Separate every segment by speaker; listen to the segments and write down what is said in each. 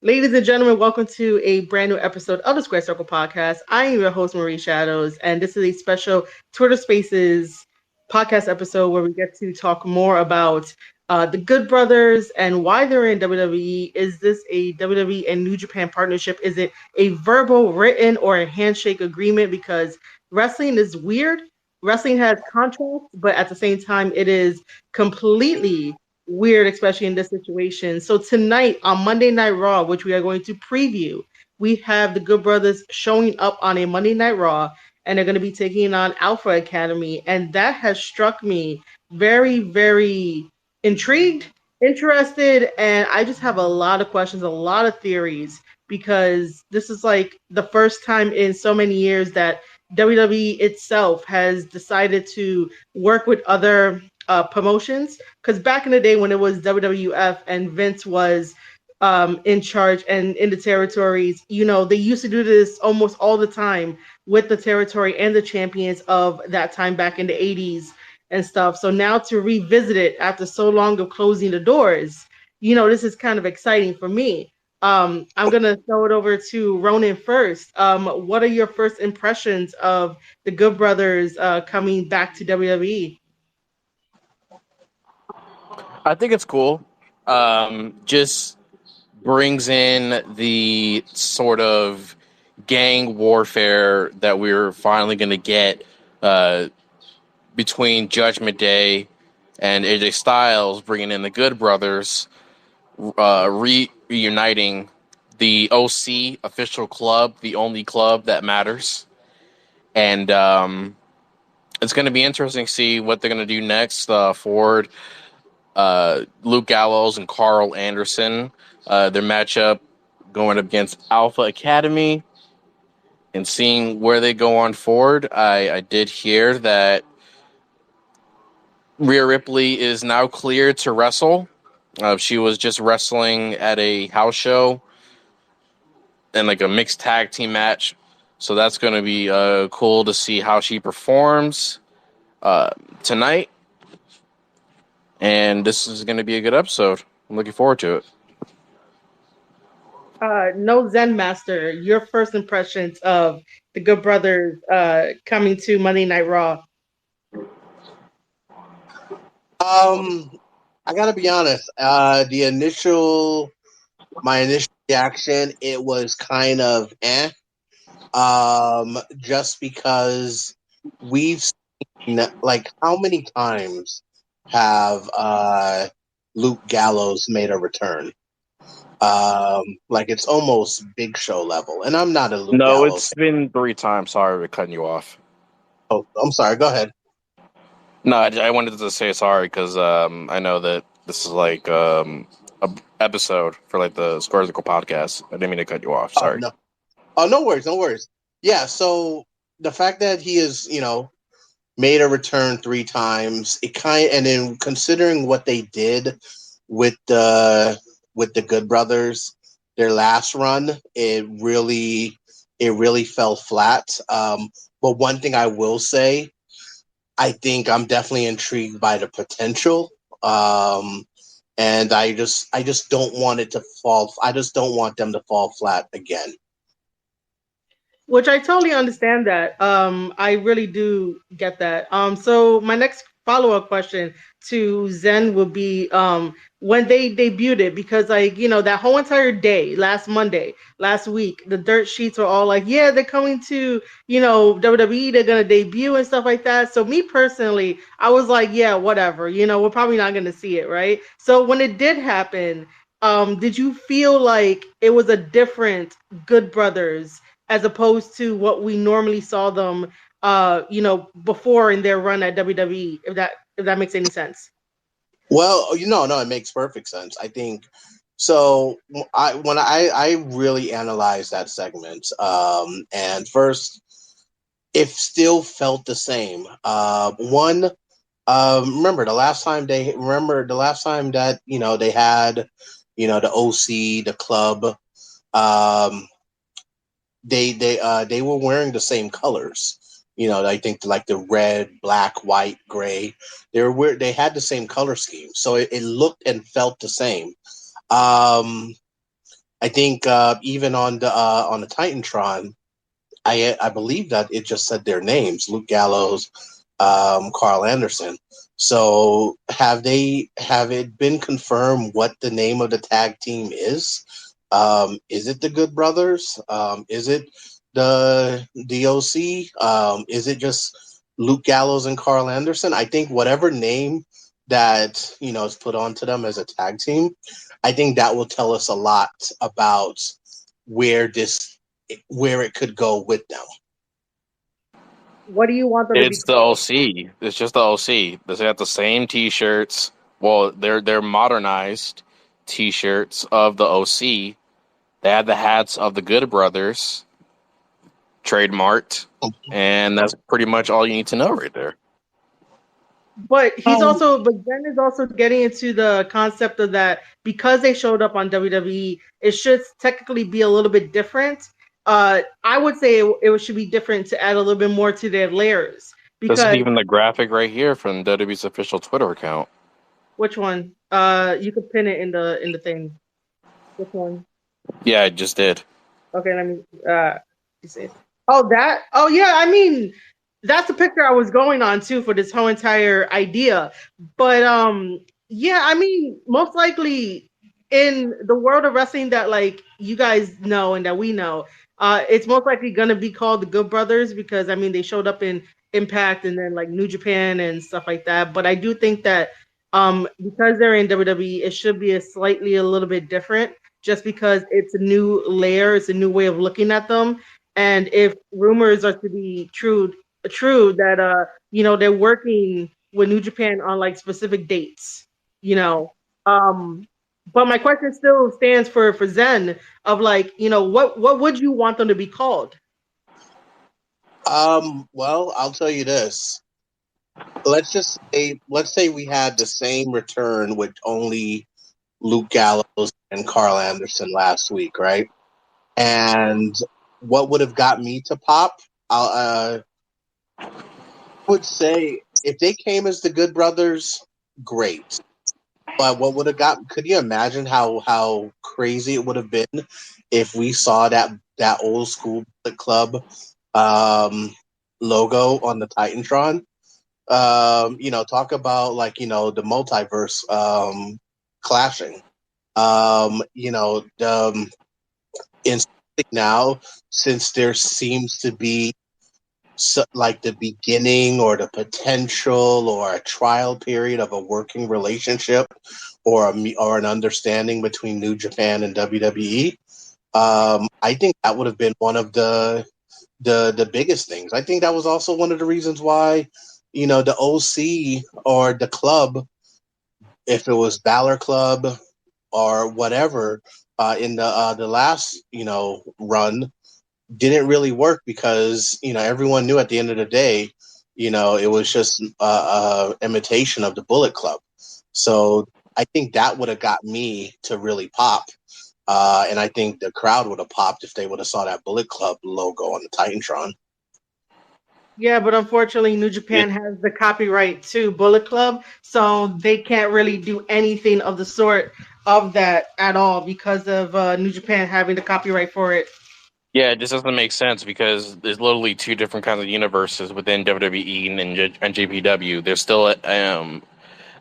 Speaker 1: Ladies and gentlemen, welcome to a brand new episode of the Square Circle Podcast. I am your host, Marie Shadows, and this is a special Twitter Spaces podcast episode where we get to talk more about the Good Brothers and why they're in WWE. Is this a WWE and New Japan partnership? Is it a verbal, written, or a handshake agreement? Because wrestling is weird. Wrestling has contracts, but at the same time, it is completely weird, especially in this situation. So tonight on Monday Night Raw, which we are going to preview, we have the Good Brothers showing up on a Monday Night Raw, and they're going to be taking on Alpha Academy, and that has struck me very, very intrigued, interested, and I just have a lot of questions, a lot of theories, because this is like the first time in so many years that WWE itself has decided to work with other promotions, because back in the day when it was WWF and Vince was in charge and in the territories, they used to do this almost all the time with the territory and the champions of that time back in the 80s and stuff. So now to revisit it after so long of closing the doors, this is kind of exciting for me. I'm going to throw it over to Ronan first. What are your first impressions of the Good Brothers coming back to WWE?
Speaker 2: I think it's cool. Just brings in the sort of gang warfare that we're finally going to get uh, between Judgment Day and AJ Styles, bringing in the Good Brothers, reuniting the OC official club, the only club that matters. And it's going to be interesting to see what they're going to do next. Forward Luke Gallows and Karl Anderson, their matchup going up against Alpha Academy, and seeing where they go on forward. I did hear that Rhea Ripley is now cleared to wrestle. She was just wrestling at a house show in like a mixed tag team match. So that's going to be cool to see how she performs tonight. And this is going to be a good episode. I'm looking forward to it.
Speaker 1: No Zen Master, your first impressions of the Good Brothers coming to Monday Night Raw.
Speaker 3: I gotta be honest. My initial reaction, it was kind of just because we've seen, like, how many times have Luke Gallows made a return? Like, it's almost Big Show level, and I'm not a Luke
Speaker 2: No,
Speaker 3: Gallows.
Speaker 2: it's been 3 times. Sorry for cutting you off.
Speaker 3: Oh, I'm sorry. Go ahead.
Speaker 2: No, I wanted to say sorry because I know that this is like a episode for like the Square Circle podcast. I didn't mean to cut you off.
Speaker 3: Oh
Speaker 2: Sorry.
Speaker 3: no. Oh, no worries. No worries. Yeah. So the fact that he is, made a return 3 times, and then considering what they did with the Good Brothers, their last run, it really fell flat. But one thing I will say, I think I'm definitely intrigued by the potential. And I just don't want it to fall. I just don't want them to fall flat again.
Speaker 1: Which I totally understand that. I really do get that. So my next follow-up question to Zen would be when they debuted it, because like, that whole entire day, last Monday, last week, the dirt sheets were all like, yeah, they're coming to, WWE, they're gonna debut and stuff like that. So me personally, I was like, yeah, whatever, we're probably not gonna see it, right? So when it did happen, did you feel like it was a different Good Brothers as opposed to what we normally saw them, before in their run at WWE? If that makes any sense.
Speaker 3: Well, no, it makes perfect sense. I think so. I really analyzed that segment, and first, it still felt the same. Remember the last time that they had the OC, the club. Um, they were wearing the same colors. I think like the red, black, white, gray. They had the same color scheme, so it looked and felt the same. Um, I think even on the Titantron, I believe that it just said their names: Luke Gallows, Karl Anderson. So have it been confirmed what the name of the tag team is? Is it the Good Brothers? Is it the DOC? Is it just Luke Gallows and Karl Anderson? I think whatever name that is put onto them as a tag team, I think that will tell us a lot about where this where it could go with them.
Speaker 1: What do you want them to be
Speaker 2: It's the
Speaker 1: called?
Speaker 2: OC. It's just the OC. They got the same T-shirts. Well, they're modernized T-shirts of the OC. They had the hats of the Good Brothers trademarked, and that's pretty much all you need to know right there.
Speaker 1: But Zen is also getting into the concept of that because they showed up on WWE, it should technically be a little bit different. I would say it should be different to add a little bit more to their layers.
Speaker 2: This is
Speaker 1: Because
Speaker 2: even the graphic right here from WWE's official Twitter account.
Speaker 1: which one? You could pin it in the thing. Which one?
Speaker 2: Yeah, I just did.
Speaker 1: Okay, let me you see. Oh, that. Oh, yeah. I mean, that's the picture I was going on too for this whole entire idea. But yeah. I mean, most likely in the world of wrestling that like you guys know and that we know, it's most likely gonna be called the Good Brothers because I mean they showed up in Impact and then like New Japan and stuff like that. But I do think that because they're in WWE, it should be a little bit different just because it's a new layer, it's a new way of looking at them. And if rumors are to be true that they're working with New Japan on like specific dates, you know. But my question still stands for Zen of like, what would you want them to be called?
Speaker 3: Well, I'll tell you this. Let's say we had the same return with only Luke Gallows and Karl Anderson last week, right? And what would have got me to pop? I would say if they came as the Good Brothers, great. But what would have got? Could you imagine how crazy it would have been if we saw that old school club logo on the Titantron? Talk about like the multiverse clashing. In now, since there seems to be like the beginning or the potential or a trial period of a working relationship or an understanding between New Japan and WWE. I think that would have been one of the biggest things. I think that was also one of the reasons why the OC or the club, if it was Balor Club or whatever, in the last run, didn't really work because everyone knew at the end of the day, it was just imitation of the Bullet Club. So I think that would have got me to really pop, and I think the crowd would have popped if they would have saw that Bullet Club logo on the Titantron.
Speaker 1: Yeah, but unfortunately, New
Speaker 2: Yeah,
Speaker 1: Japan has the copyright to Bullet Club, so they can't really do anything of the sort of that at all because of New Japan having the copyright for it.
Speaker 2: yeah, it just doesn't make sense because there's literally two different kinds of universes within WWE and NJPW. There's still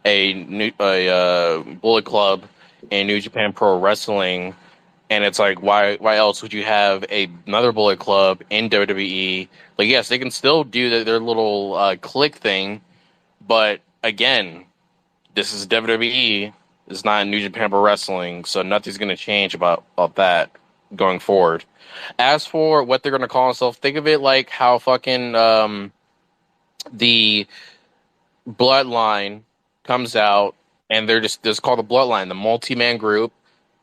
Speaker 2: a Bullet Club in New Japan Pro Wrestling, and it's like why else would you have another Bullet Club in WWE? Like, yes, they can still do their little click thing, but again, this is WWE. It's not New Japan Pro Wrestling, so nothing's going to change about that going forward. As for what they're going to call themselves, think of it like how fucking the Bloodline comes out, and they're just called the Bloodline, the multi-man group.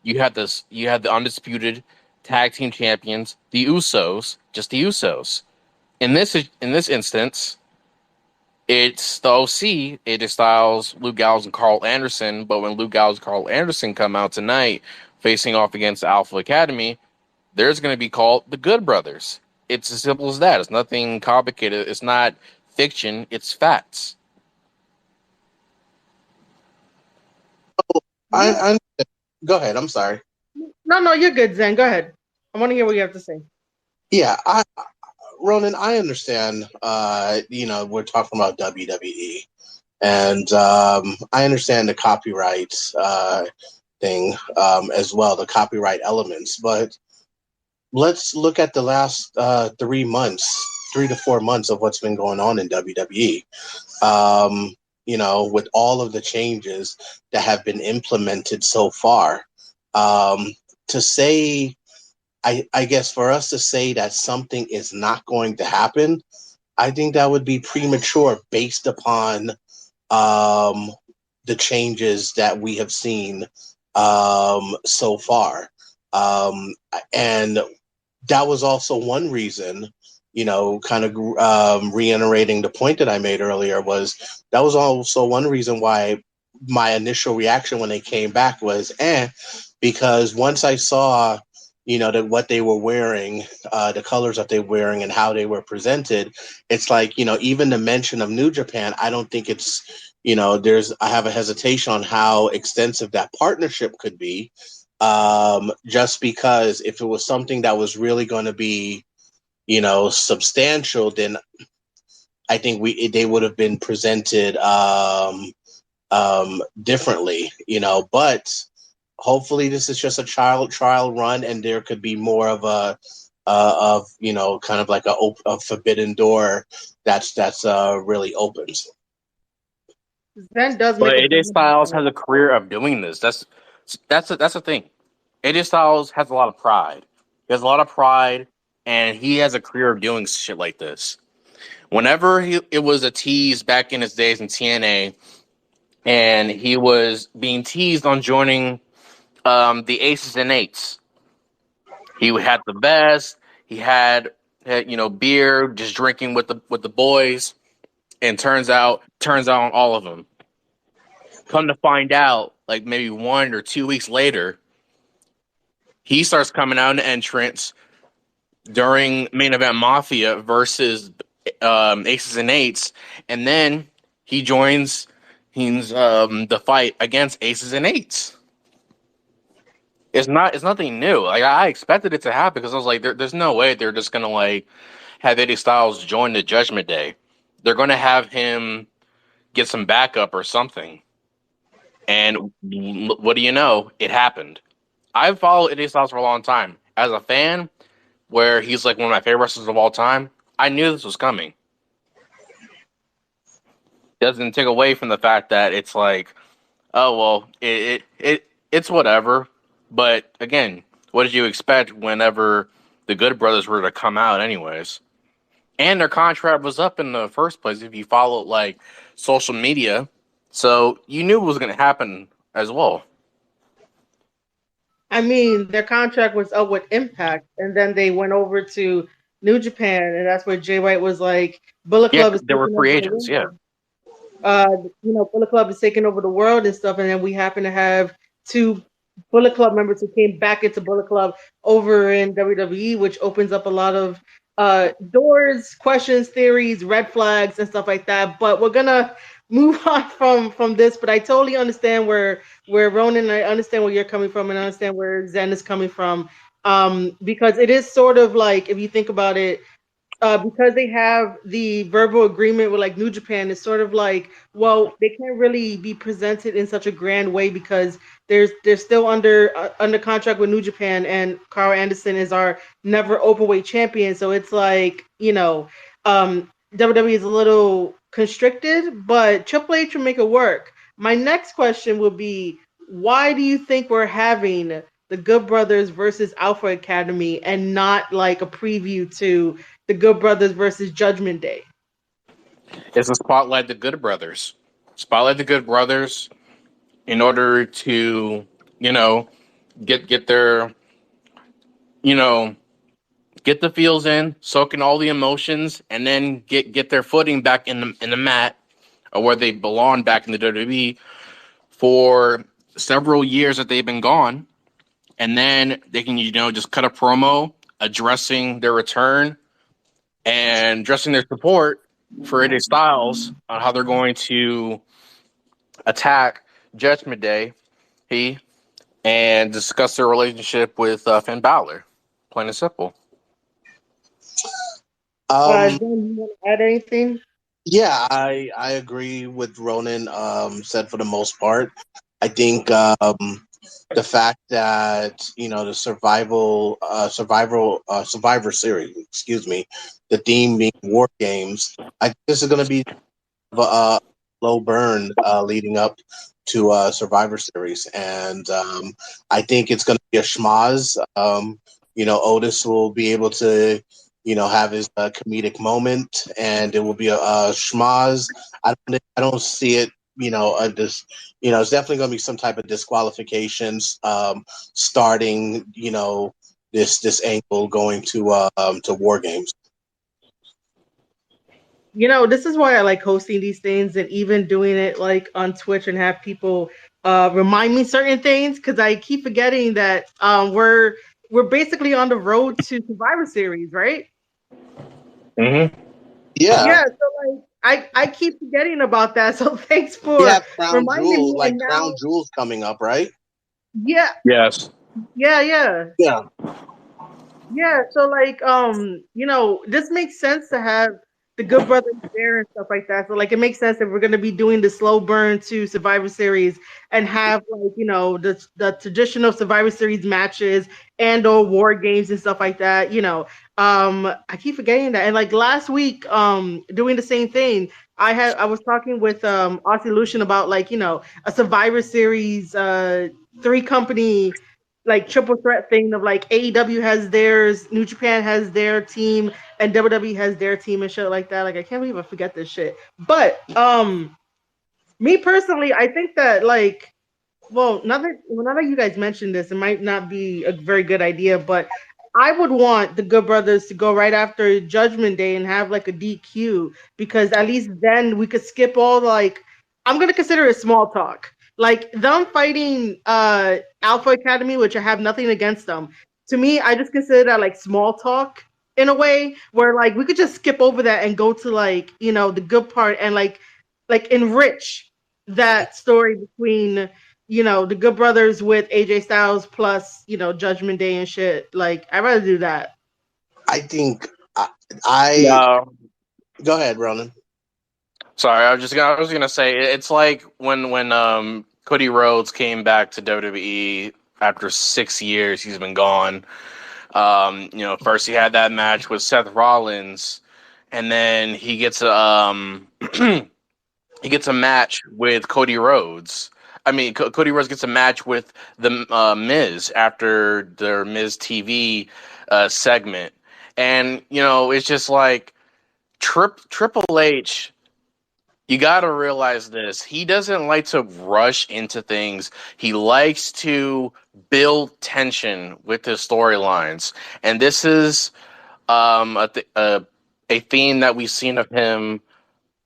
Speaker 2: You had the undisputed tag team champions, the Usos, just the Usos. In this instance, it's the OC. AJ Styles, Luke Gallows, and Karl Anderson. But when Luke Gallows and Karl Anderson come out tonight, facing off against the Alpha Academy, there's going to be called the Good Brothers. It's as simple as that. It's nothing complicated. It's not fiction. It's facts.
Speaker 1: Yeah,
Speaker 3: I go ahead. I'm sorry.
Speaker 1: No, you're good, Zen. Go ahead. I want to hear what you have to say.
Speaker 3: Yeah, Ronan, I understand. We're talking about WWE, and I understand the copyright thing as well, the copyright elements. But let's look at the last 3 months, 3 to 4 months of what's been going on in WWE. With all of the changes that have been implemented so far, to say, I guess for us to say that something is not going to happen, I think that would be premature based upon the changes that we have seen so far. And that was also one reason, kind of reiterating the point that I made earlier, was that was also one reason why my initial reaction when they came back was because once I saw, that what they were wearing, the colors that they were wearing and how they were presented, it's like, even the mention of New Japan, I don't think it's, I have a hesitation on how extensive that partnership could be. Just because if it was something that was really going to be, substantial, then I think they would have been presented differently, but hopefully this is just a trial run, and there could be more of a kind of like a forbidden door that's really opens.
Speaker 1: Zen does
Speaker 2: But
Speaker 1: make a
Speaker 2: AJ
Speaker 1: point about
Speaker 2: Styles
Speaker 1: that.
Speaker 2: has a career of doing this. That's the thing. AJ Styles has a lot of pride. He has a lot of pride, and he has a career of doing shit like this. Whenever it was a tease back in his days in TNA, and he was being teased on joining the Aces and Eights. He had the vest. He had beer, just drinking with the boys, and turns out on all of them. Come to find out, like maybe 1 or 2 weeks later, he starts coming out in the entrance during Main Event Mafia versus Aces and Eights, and then he joins the fight against Aces and Eights. It's nothing new. Like I expected it to happen because I was like, there's no way they're just gonna like have Eddie Styles join the Judgment Day. They're gonna have him get some backup or something. And what do you know? It happened. I've followed Eddie Styles for a long time. As a fan, where he's like one of my favorite wrestlers of all time, I knew this was coming. Doesn't take away from the fact that it's like, oh well, it's whatever. But again, what did you expect whenever the Good Brothers were to come out, anyways? And their contract was up in the first place. If you followed like social media, so you knew it was going to happen as well.
Speaker 1: I mean, their contract was up with Impact, and then they went over to New Japan, and that's where Jay White was like, Bullet
Speaker 2: Yeah,
Speaker 1: Club is
Speaker 2: there were
Speaker 1: taking over
Speaker 2: free
Speaker 1: the
Speaker 2: agents. Yeah,
Speaker 1: world. Bullet Club is taking over the world and stuff, and then we happen to have two Bullet Club members who came back into Bullet Club over in WWE, which opens up a lot of doors, questions, theories, red flags, and stuff like that. But we're gonna move on from this. But I totally understand where Ronan, I understand where you're coming from, and I understand where Zen is coming from. Because it is sort of like, if you think about it, because they have the verbal agreement with like New Japan, it's sort of like, well, they can't really be presented in such a grand way because they're still under contract with New Japan, and Karl Anderson is our never openweight champion. So it's like, WWE is a little constricted, but Triple H will make it work. My next question will be, why do you think we're having the Good Brothers versus Alpha Academy and not like a preview to the Good Brothers versus Judgment Day?
Speaker 2: it's a spotlight the Good Brothers. Spotlight the Good Brothers in order to you know get their you know get the feels in, soak in all the emotions, and then get their footing back in the mat, or where they belong back in the WWE for several years that they've been gone, and then they can just cut a promo addressing their return and addressing their support for AJ Styles on how they're going to attack Judgment Day. He and discuss their relationship with Finn Balor. Plain and simple.
Speaker 1: John, you want to add anything?
Speaker 3: Yeah, I agree with Ronan. Said for the most part, I think the fact that the Survivor Series, excuse me, the theme being War Games. I think this is going to be a low burn leading up to Survivor Series, and I think it's going to be a schmaz. Otis will be able to, have his comedic moment, and it will be a schmaz. I don't see it. It's definitely going to be some type of disqualifications starting. This angle going to War Games.
Speaker 1: This is why I like hosting these things and even doing it like on Twitch and have people remind me certain things, because I keep forgetting that we're basically on the road to Survivor Series, right?
Speaker 2: Mm-hmm.
Speaker 3: Yeah.
Speaker 1: Yeah, so like I keep forgetting about that. So thanks
Speaker 3: You
Speaker 1: for
Speaker 3: have Crown
Speaker 1: reminding
Speaker 3: Jewel,
Speaker 1: me.
Speaker 3: like
Speaker 1: And
Speaker 3: Crown
Speaker 1: now,
Speaker 3: Jewels coming up, right?
Speaker 1: yeah,
Speaker 2: Yes.
Speaker 1: yeah.
Speaker 3: Yeah.
Speaker 1: Yeah, so like this makes sense to have the Good Brothers there and stuff like that. So like it makes sense if we're gonna be doing the slow burn to Survivor Series and have like the traditional Survivor Series matches and or war games and stuff like that. I keep forgetting that. And like last week, doing the same thing. I was talking with Aussie Lucian about like a Survivor Series three company like triple threat thing of like AEW has theirs, New Japan has their team, and WWE has their team and shit like that. Like I can't believe I forget this shit. But me personally, I think that like now that you guys mentioned this, it might not be a very good idea, but I would want the Good Brothers to go right after Judgment Day and have like a DQ, because at least then we could skip all like I'm gonna consider it small talk. Like them fighting Alpha Academy, which I have nothing against them. To me, I just consider that like small talk in a way where like we could just skip over that and go to like the good part and like enrich that story between the Good Brothers with AJ Styles plus, Judgment Day and shit. Like, I'd rather do that.
Speaker 3: I think I
Speaker 2: No.
Speaker 3: go ahead, Ronan.
Speaker 2: Sorry, I was gonna say it's like when Cody Rhodes came back to WWE after 6 years. He's been gone. First he had that match with Seth Rollins, and then he gets he gets a match with Cody Rhodes. I mean, Cody Rhodes gets a match with the Miz after their Miz TV segment, and it's just like Triple H. You got to realize this. He doesn't like to rush into things. He likes to build tension with his storylines, and this is a theme that we've seen of him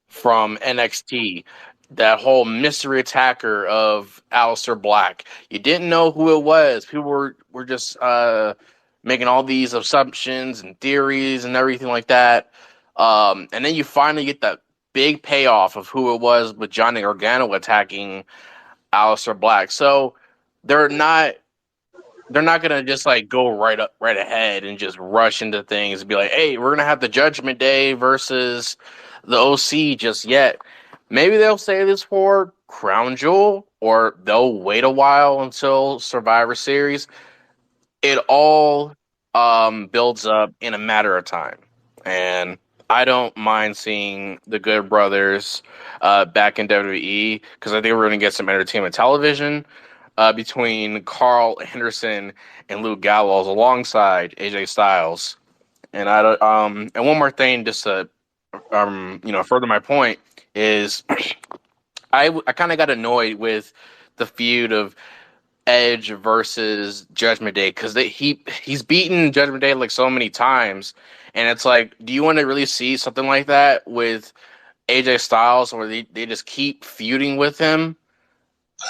Speaker 2: from NXT. That whole mystery attacker of Aleister Black. You didn't know who it was. People were just making all these assumptions and theories and everything like that. And then you finally get that big payoff of who it was with Johnny Gargano attacking Aleister Black. So they're not they're not gonna just like go right ahead and just rush into things and be like, hey, we're gonna have the Judgment Day versus the OC just yet. Maybe they'll say this for Crown Jewel, or they'll wait a while until Survivor Series. It all builds up in a matter of time, and I don't mind seeing the Good Brothers back in WWE, because I think we're going to get some entertainment television between Karl Anderson and Luke Gallows alongside AJ Styles. And I don't, and one more thing, just to further my point is, I kind of got annoyed with the feud of Edge versus Judgment Day, because he's beaten Judgment Day like so many times, and it's like, do you want to really see something like that with AJ Styles, where they just keep feuding with him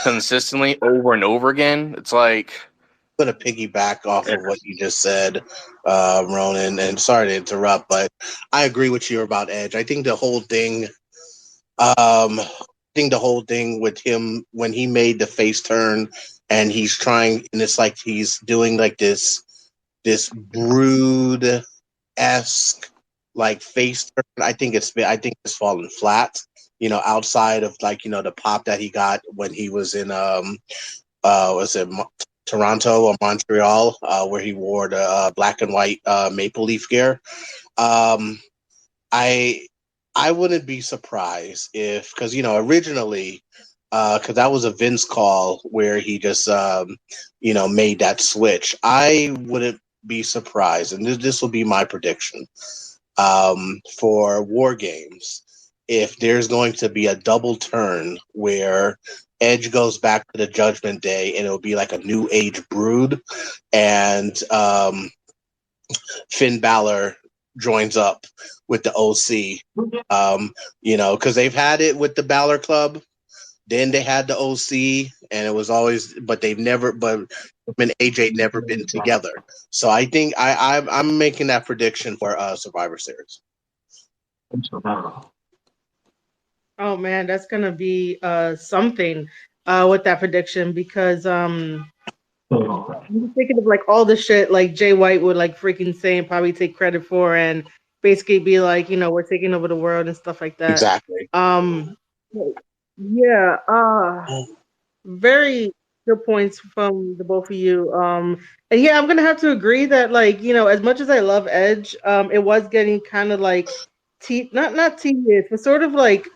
Speaker 2: consistently over and over again? It's like,
Speaker 3: I'm gonna piggyback off of what you just said, Ronan, and sorry to interrupt, but I agree with you about Edge. I think the whole thing with him when he made the face turn and he's trying, and it's like he's doing like this brood esque like face turn. I think it's fallen flat. Outside of like the pop that he got when he was in was it Toronto or Montreal, where he wore the black and white maple leaf gear. Um, I I wouldn't be surprised if, because originally, because that was a Vince call where he just made that switch. I wouldn't be surprised, and this will be my prediction for War Games, if there's going to be a double turn where Edge goes back to the Judgment Day, and it'll be like a New Age Brood, and Finn Balor joins up with the OC. Because they've had it with the Balor Club. Then they had the OC, and it was always, but they've never, but him and AJ never been together. So I think I'm making that prediction for Survivor Series.
Speaker 1: Oh man, that's gonna be something with that prediction, because I'm thinking of like all the shit like Jay White would like freaking say and probably take credit for, and basically be like, we're taking over the world and stuff like that.
Speaker 3: Exactly.
Speaker 1: Yeah, very good points from the both of you. And yeah, I'm gonna have to agree that, like, as much as I love Edge, it was getting kind of like not tedious, but sort of like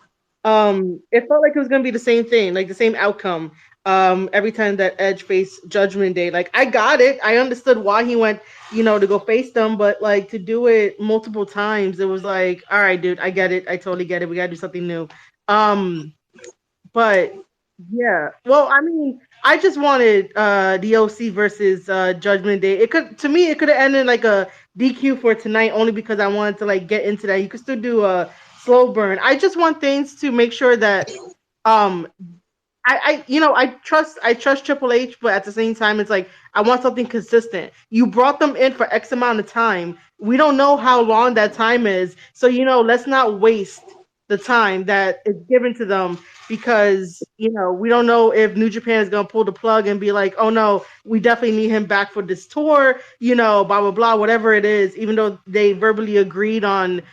Speaker 1: it felt like it was gonna be the same thing, like the same outcome. Every time that Edge faced Judgment Day, like I got it, I understood why he went, to go face them, but like to do it multiple times, it was like, all right, dude, I get it, I totally get it. We gotta do something new. But yeah, well, I mean, I just wanted the OC versus Judgment Day. To me, it could have ended like a DQ for tonight, only because I wanted to like get into that. You could still do a slow burn. I just want things to make sure that um I trust Triple H, but at the same time, it's like I want something consistent. You brought them in for X amount of time. We don't know how long that time is, so let's not waste the time that is given to them, because we don't know if New Japan is gonna pull the plug and be like, oh no, we definitely need him back for this tour, blah blah blah, whatever it is. Even though they verbally agreed on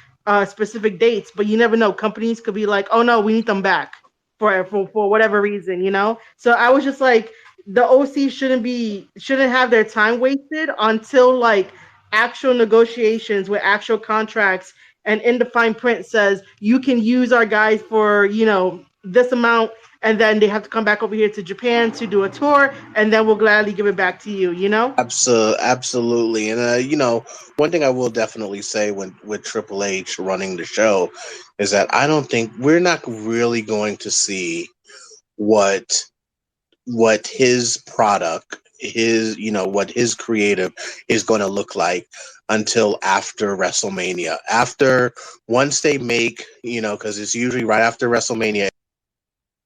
Speaker 1: specific dates, but you never know. Companies could be like, oh no, we need them back for whatever reason. So I was just like, the OC shouldn't have their time wasted until like actual negotiations with actual contracts, and in the fine print says you can use our guys for this amount, and then they have to come back over here to Japan to do a tour, and then we'll gladly give it back to you.
Speaker 3: Absolutely. And one thing I will definitely say when with Triple H running the show is that I don't think we're not really going to see what his product, what his creative is going to look like until after WrestleMania. Once they make, because it's usually right after WrestleMania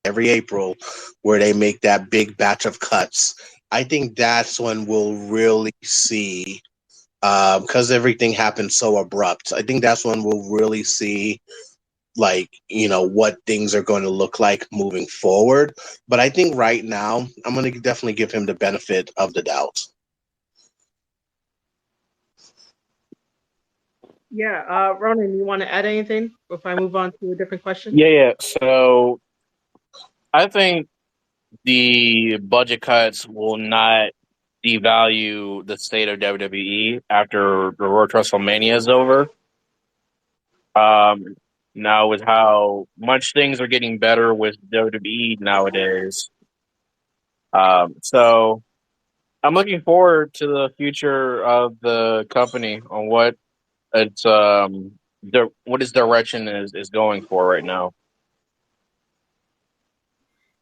Speaker 3: every April, where they make that big batch of cuts. I think that's when we'll really see, because everything happened so abrupt. I think that's when we'll really see, like, what things are going to look like moving forward. But I think right now, I'm going to definitely give him the benefit of the doubt.
Speaker 1: Yeah, Ronan, you want to add anything before I move on to a different question?
Speaker 2: Yeah. So I think the budget cuts will not devalue the state of WWE after the Road to WrestleMania is over. Now with how much things are getting better with WWE nowadays, so I'm looking forward to the future of the company on what its what its direction is going for right now.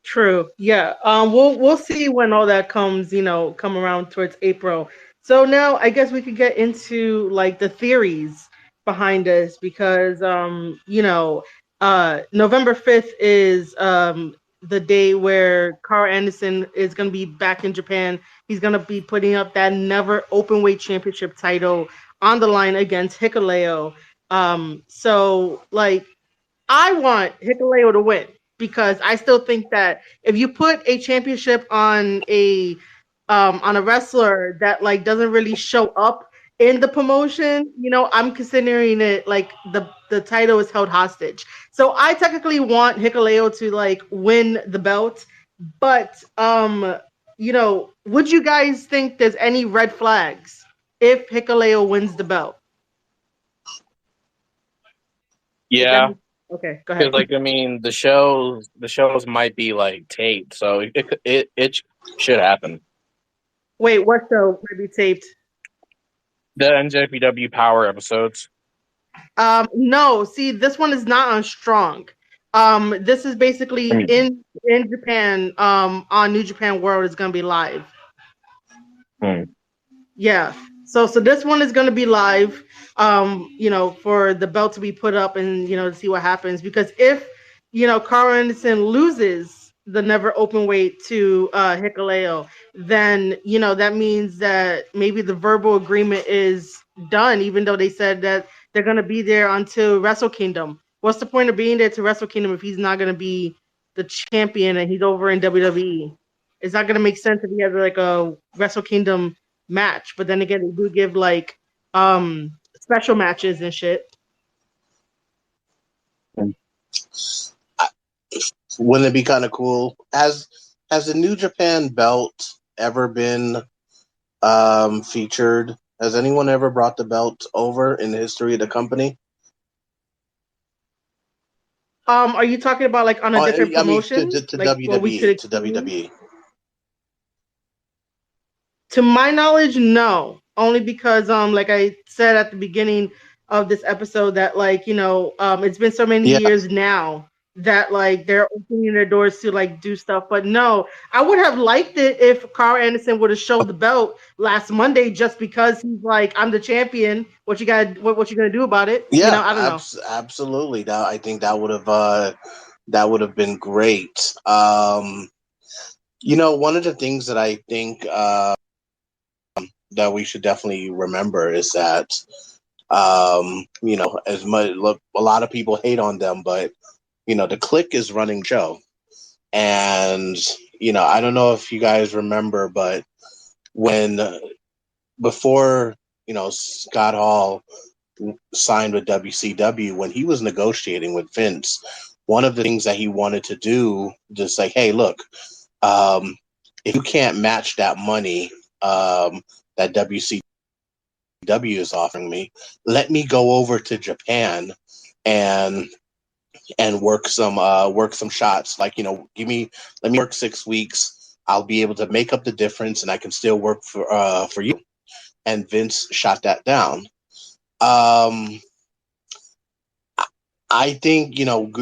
Speaker 1: True. Yeah. We'll see when all that comes, come around towards April. So now I guess we could get into like the theories behind this, because November 5th is the day where Karl Anderson is gonna be back in Japan. He's gonna be putting up that Never Openweight Championship title on the line against Hikuleo. So like I want Hikuleo to win. because I still think that if you put a championship on a wrestler that like doesn't really show up in the promotion, I'm considering it like the title is held hostage. So I technically want Hikuleo to like win the belt, but would you guys think there's any red flags if Hikuleo wins the belt? If that
Speaker 2: Yeah,
Speaker 1: makes, okay, go
Speaker 2: because
Speaker 1: ahead.
Speaker 2: like I mean, the shows might be like taped, so it should happen.
Speaker 1: Wait, what show might be taped?
Speaker 2: The NJPW Power episodes.
Speaker 1: No, see, this one is not on Strong. This is basically
Speaker 2: I mean,
Speaker 1: in Japan. On New Japan World is gonna be live.
Speaker 2: hmm.
Speaker 1: Yeah. So this one is going to be live, for the belt to be put up and, to see what happens. Because if, Karl Anderson loses the never open weight to Hikuleo, then, that means that maybe the verbal agreement is done, even though they said that they're going to be there until Wrestle Kingdom. What's the point of being there to Wrestle Kingdom if he's not going to be the champion and he's over in WWE? It's not going to make sense if he has like a Wrestle Kingdom match, but then again, they do give like special matches and shit.
Speaker 3: Wouldn't it be kind of cool? Has the New Japan belt ever been featured? Has anyone ever brought the belt over in the history of the company?
Speaker 1: Are you talking about like on a different
Speaker 3: I mean,
Speaker 1: promotion,
Speaker 3: to
Speaker 1: like what we could
Speaker 3: WWE, to
Speaker 1: experience?
Speaker 3: WWE.
Speaker 1: To my knowledge, no. Only because like I said at the beginning of this episode that like, it's been so many
Speaker 3: Yeah,
Speaker 1: years now that like they're opening their doors to like do stuff. But no, I would have liked it if Karl Anderson would have showed the belt last Monday just because he's like, I'm the champion. What you gonna do about it?
Speaker 3: yeah,
Speaker 1: I don't know.
Speaker 3: absolutely. I think that would have been great. One of the things that I think that we should definitely remember is that as much look, a lot of people hate on them, but the Click is running the show, and I don't know if you guys remember, but when before Scott Hall signed with WCW, when he was negotiating with Vince, one of the things that he wanted to do, just like, hey, look, if you can't match that money that WCW is offering me, let me go over to Japan and work some shots. Like, let me work 6 weeks. I'll be able to make up the difference, and I can still work for you. And Vince shot that down. Um, I think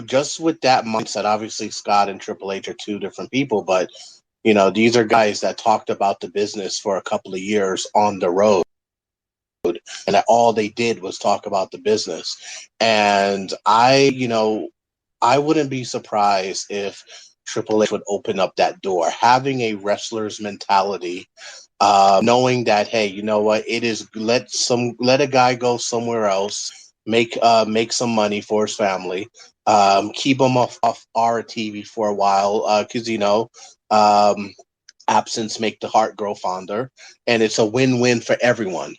Speaker 3: just with that mindset. Obviously, Scott and Triple H are two different people, but these are guys that talked about the business for a couple of years on the road, and that all they did was talk about the business. And I wouldn't be surprised if Triple H would open up that door, having a wrestler's mentality, knowing that, hey, you know what, it is, let a guy go somewhere else, make some money for his family, keep him off our TV for a while, because absence make the heart grow fonder, and it's a win-win for everyone.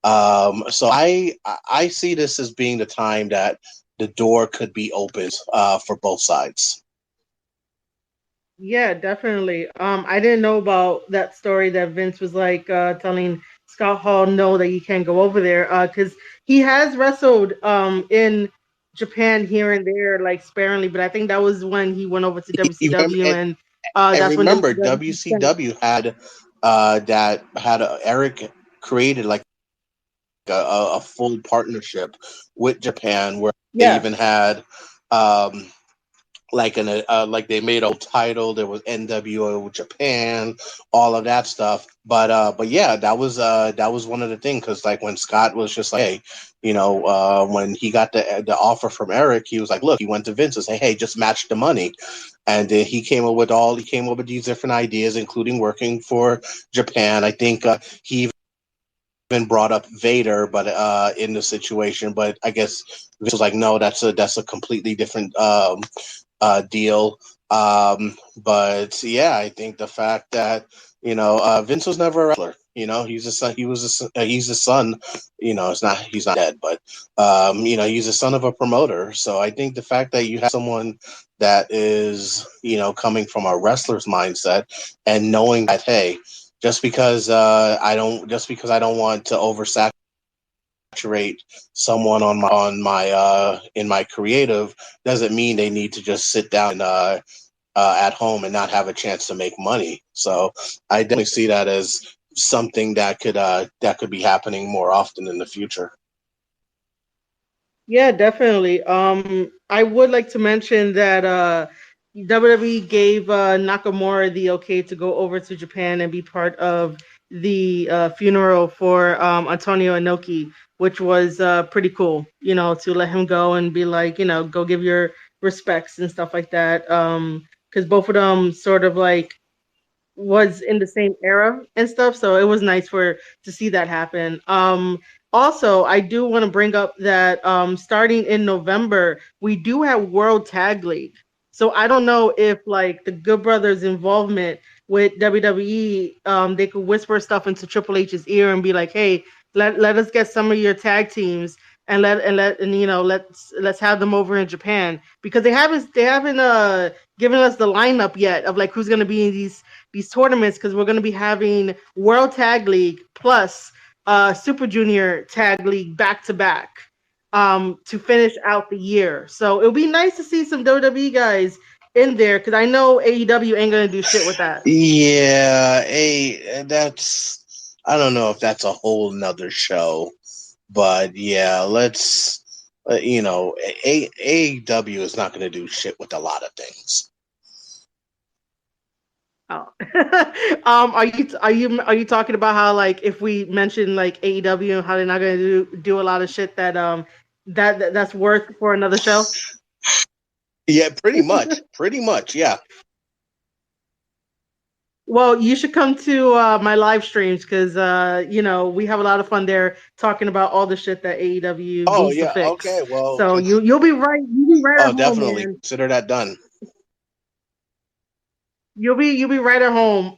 Speaker 3: So I see this as being the time that the door could be opened for both sides.
Speaker 1: Yeah, definitely. I didn't know about that story that Vince was like telling Scott Hall no that you can't go over there because he has wrestled in Japan here and there like sparingly, but I think that was when he went over to
Speaker 3: You remember,
Speaker 1: WCW and
Speaker 3: and
Speaker 1: that's when
Speaker 3: remember,
Speaker 1: WCW sent.
Speaker 3: WCW had Eric created like a full partnership with Japan, where they
Speaker 1: Yeah.
Speaker 3: even had like they made a title. There was NWO Japan, all of that stuff. But yeah, that was one of the things, because like when Scott was just like, hey, when he got the offer from Eric, he was like, look, he went to Vince and say, hey, just match the money. And then he came up with these different ideas, including working for Japan. I think he even brought up Vader, but in the situation, but I guess Vince was like, no, that's a completely different deal. But yeah, I think the fact that Vince was never a wrestler. He's a son. He's a son. He's not dead, but he's a son of a promoter. So I think the fact that you have someone that is coming from a wrestler's mindset and knowing that, hey, just because I don't want to oversaturate someone on my in my creative doesn't mean they need to just sit down at home and not have a chance to make money. So I definitely see that as something that could be happening more often in the future.
Speaker 1: Yeah, definitely. I would like to mention that WWE gave Nakamura the okay to go over to Japan and be part of the funeral for Antonio Inoki, which was pretty cool. To let him go and be like, go give your respects and stuff like that. Because both of them sort of like was in the same era and stuff, so it was nice to see that happen. Also, I do want to bring up that starting in November, we do have World Tag League. So I don't know if like the Good Brothers' involvement with WWE, they could whisper stuff into Triple H's ear and be like, "Hey, let us get some of your tag teams and let's have them over in Japan because they haven't given us the lineup yet of like who's gonna be in these tournaments because we're going to be having World Tag League plus Super Junior Tag League back to back to finish out the year. So it'll be nice to see some WWE guys in there because I know AEW ain't going to do shit with that.
Speaker 3: Yeah, I don't know if that's a whole nother show, but yeah, let's AEW is not going to do shit with a lot of things.
Speaker 1: Oh. Are you talking about how like if we mention like AEW and how they're not going to do a lot of shit that's worth for another show?
Speaker 3: Yeah, pretty much, yeah.
Speaker 1: Well, you should come to my live streams because we have a lot of fun there talking about all the shit that AEW
Speaker 3: Oh
Speaker 1: needs to
Speaker 3: yeah,
Speaker 1: fix.
Speaker 3: okay, well,
Speaker 1: So you'll be right
Speaker 3: oh,
Speaker 1: at home,
Speaker 3: definitely
Speaker 1: man.
Speaker 3: consider that done.
Speaker 1: You'll be right at home.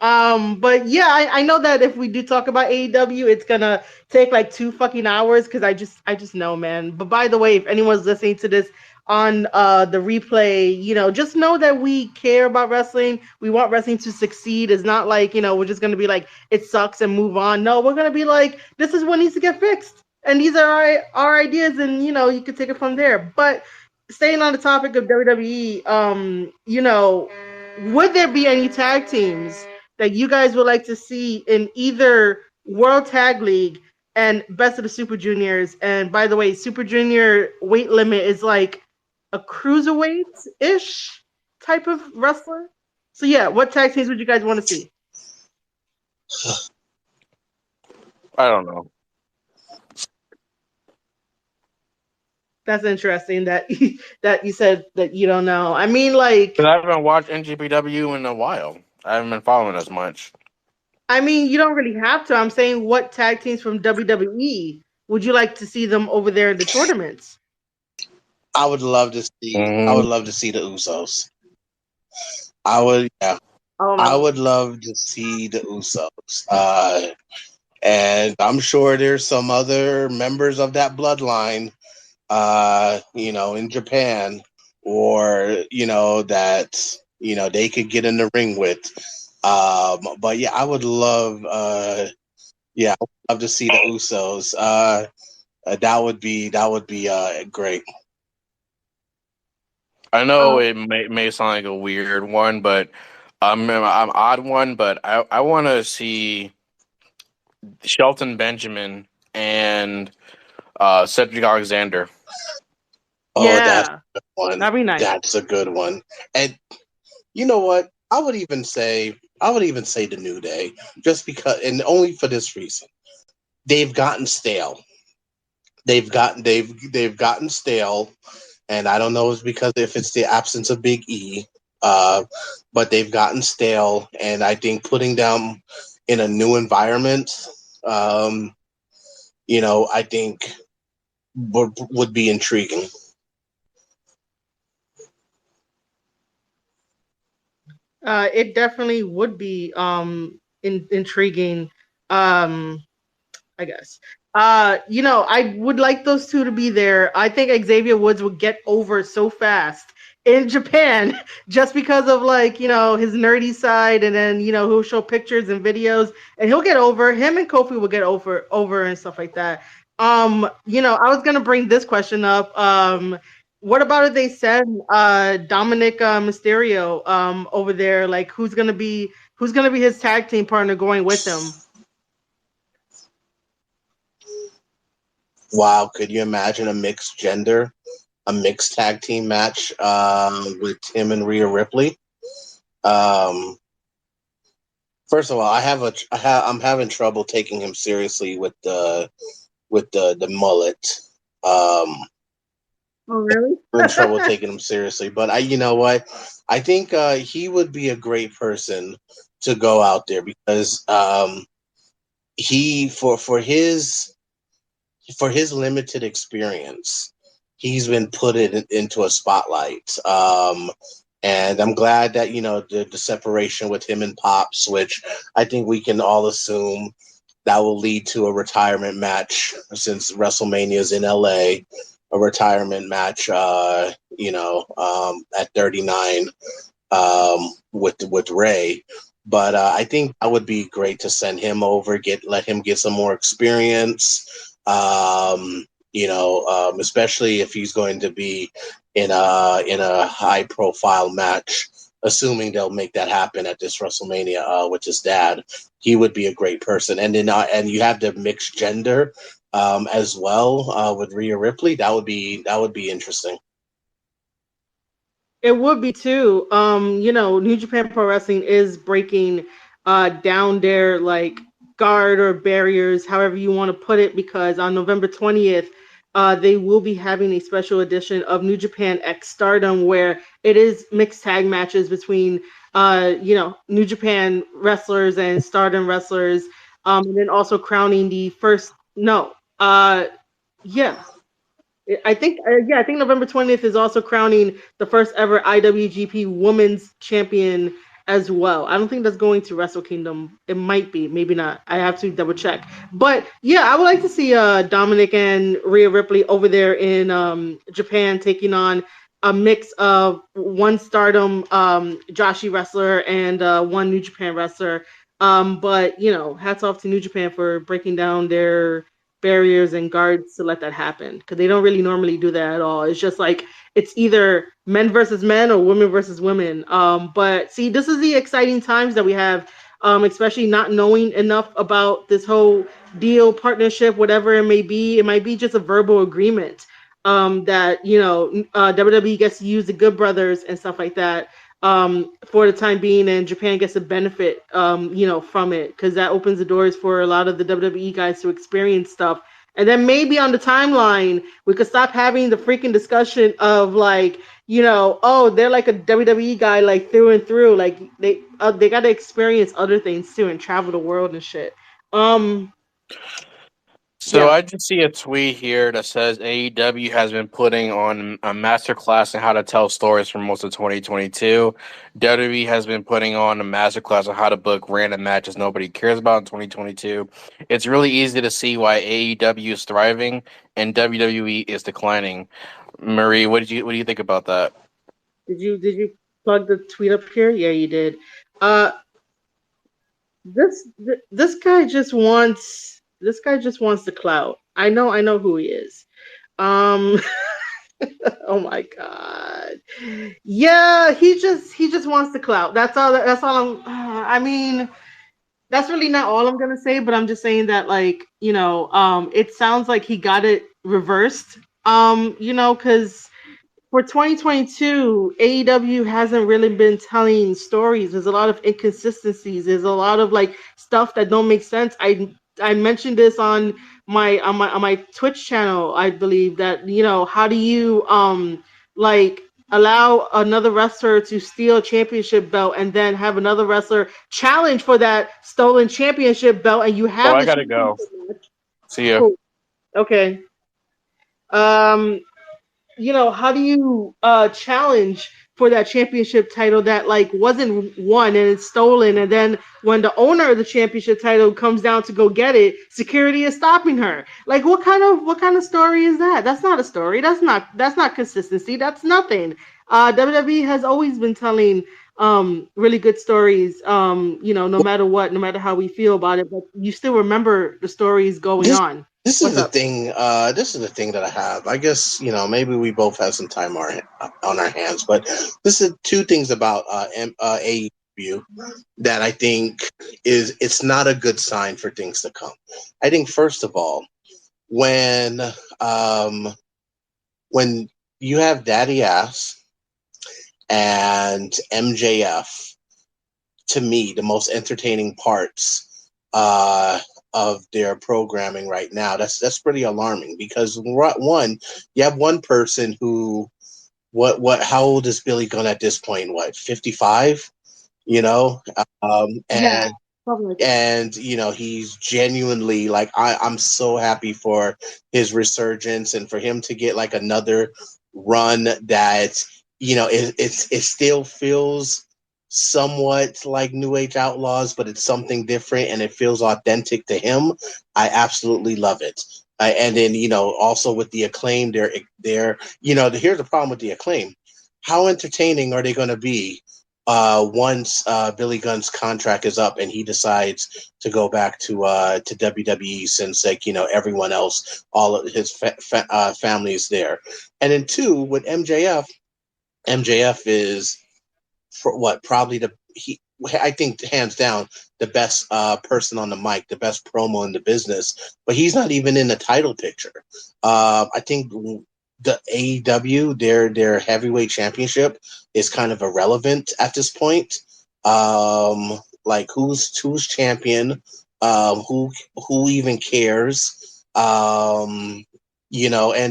Speaker 1: But yeah, I know that if we do talk about AEW, it's gonna take like 2 fucking hours because I just know, man. But by the way, if anyone's listening to this on the replay, just know that we care about wrestling. We want wrestling to succeed. It's not like, we're just gonna be like, it sucks and move on. No, we're gonna be like, this is what needs to get fixed. And these are our ideas, and you can take it from there. But staying on the topic of WWE, would there be any tag teams that you guys would like to see in either World Tag League and Best of the Super Juniors? And by the way, Super Junior weight limit is like a cruiserweight-ish type of wrestler. So yeah, what tag teams would you guys want to see?
Speaker 2: I don't know.
Speaker 1: That's interesting that that you said that you don't know. I mean, like,
Speaker 2: Because I haven't watched NJPW in a while. I haven't been following as much.
Speaker 1: you don't really have to. I'm saying what tag teams from WWE would you like to see them over there in the tournaments?
Speaker 3: I would love to see. I would
Speaker 2: Mm-hmm.
Speaker 3: love to see the Usos. I would. Yeah,
Speaker 1: Oh my
Speaker 3: I
Speaker 1: god.
Speaker 3: would love to see the Usos. And I'm sure there's some other members of that bloodline, in Japan, or that they could get in the ring with. But yeah, I would love. Yeah, I would love to see the Usos. That would be great.
Speaker 2: I know
Speaker 1: Um,
Speaker 2: it may sound like a weird one, but I'm odd one, but I want to see Shelton Benjamin and Cedric Alexander.
Speaker 3: Oh, that's
Speaker 1: yeah,
Speaker 3: a good one.
Speaker 1: that'd be nice.
Speaker 3: That's a good one. And you know what? I would even say the New Day, just because, and only for this reason. They've gotten stale. They've gotten stale, and I don't know if it's the absence of Big E, uh, but they've gotten stale, and I think putting them in a new environment, um, I think would be intriguing.
Speaker 1: It definitely would be intriguing. Um, I guess. I would like those two to be there. I think Xavier Woods would get over so fast in Japan just because of his nerdy side, and then he'll show pictures and videos and he'll get over. Him and Kofi will get over and stuff like that. I was gonna bring this question up. What about if they send Dominic Mysterio over there? Like who's gonna be his tag team partner going with him?
Speaker 3: Wow, could you imagine a mixed tag team match with him and Rhea Ripley? Um, First of all, I'm having trouble taking him seriously with the mullet.
Speaker 1: Oh, really?
Speaker 3: I'm in trouble taking him seriously, but you know what? I think he would be a great person to go out there because he for his limited experience, he's been put into a spotlight. And I'm glad that the separation with him and Pops, which I think we can all assume that will lead to a retirement match since WrestleMania is in LA, a retirement match, at 39 with Ray. But I think that would be great to send him over, let him get some more experience. Especially if he's going to be in a high profile match, assuming they'll make that happen at this WrestleMania with his dad. He would be a great person, and then and you have the mixed gender as well with Rhea Ripley. That would be interesting.
Speaker 1: It would be too. New Japan Pro Wrestling is breaking down their guard or barriers, however you want to put it, because on November 20th, they will be having a special edition of New Japan X Stardom where it is mixed tag matches between New Japan wrestlers and Stardom wrestlers, and then also crowning the first no. Yeah, I think November 20th is also crowning the first ever IWGP Women's Champion as well. I don't think that's going to Wrestle Kingdom. It might be, maybe not. I have to double check. But yeah, I would like to see Dominic and Rhea Ripley over there in Japan taking on a mix of one Stardom Joshi wrestler and one New Japan wrestler. But hats off to New Japan for breaking down their barriers and guards to let that happen because they don't really normally do that at all. It's just it's either men versus men or women versus women. But see, this is the exciting times that we have, especially not knowing enough about this whole deal, partnership, whatever it may be. It might be just a verbal agreement that WWE gets to use the Good Brothers and stuff like that for the time being, and Japan gets a benefit, from it because that opens the doors for a lot of the WWE guys to experience stuff. And then maybe on the timeline, we could stop having the freaking discussion of oh, they're like a WWE guy through and through. Like they got to experience other things too and travel the world and shit.
Speaker 2: So
Speaker 1: Yeah.
Speaker 2: I just see a tweet here that says AEW has been putting on a masterclass on how to tell stories for most of 2022. WWE has been putting on a masterclass on how to book random matches nobody cares about in 2022. It's really easy to see why AEW is thriving and WWE is declining. Marie, what do you think about that?
Speaker 1: Did you plug the tweet up here? Yeah, you did. Uh, this guy just wants the clout. I know who he is. Um, oh my god. Yeah, he just wants the clout. That's all I mean, that's really not all I'm gonna say, but I'm just saying that it sounds like he got it reversed. Because for 2022, AEW hasn't really been telling stories. There's a lot of inconsistencies. There's a lot of stuff that don't make sense. I mentioned this on my Twitch channel. I believe that how do you like allow another wrestler to steal a championship belt and then have another wrestler challenge for that stolen championship belt and you
Speaker 2: Oh,
Speaker 1: have
Speaker 2: I
Speaker 1: the
Speaker 2: gotta go.
Speaker 1: championship match?
Speaker 2: See ya.
Speaker 1: Cool. Okay. Um, how do you challenge for that championship title that like wasn't won and it's stolen, and then when the owner of the championship title comes down to go get it, security is stopping her? Like what kind of story is that? That's not a story. That's not consistency. That's nothing. WWE has always been telling really good stories, no matter what, no matter how we feel about it, but you still remember the stories going
Speaker 3: This
Speaker 1: on.
Speaker 3: this is
Speaker 1: What's
Speaker 3: the
Speaker 1: up?
Speaker 3: thing. This is the thing that I have. I guess maybe we both have some time on our hands, but this is two things about AEW that I think it's not a good sign for things to come. I think first of all, when um, when you have Daddy Ass and MJF, to me, the most entertaining parts of their programming right now. That's pretty alarming because one, you have one person who what how old is Billy Gunn at this point? What 55? You know,
Speaker 1: Yeah, probably.
Speaker 3: and he's genuinely like I'm so happy for his resurgence and for him to get like another run that it still feels somewhat like New Age Outlaws, but it's something different and it feels authentic to him. I absolutely love it. And then also with the Acclaim, they're here's the problem with the Acclaim. How entertaining are they going to be once Billy Gunn's contract is up and he decides to go back to WWE, since like everyone else, all of his family is there? And then two, with MJF is for what probably I think hands down the best person on the mic, the best promo in the business, but he's not even in the title picture. I think the AEW, their heavyweight championship, is kind of irrelevant at this point. Like who's champion? Who even cares? And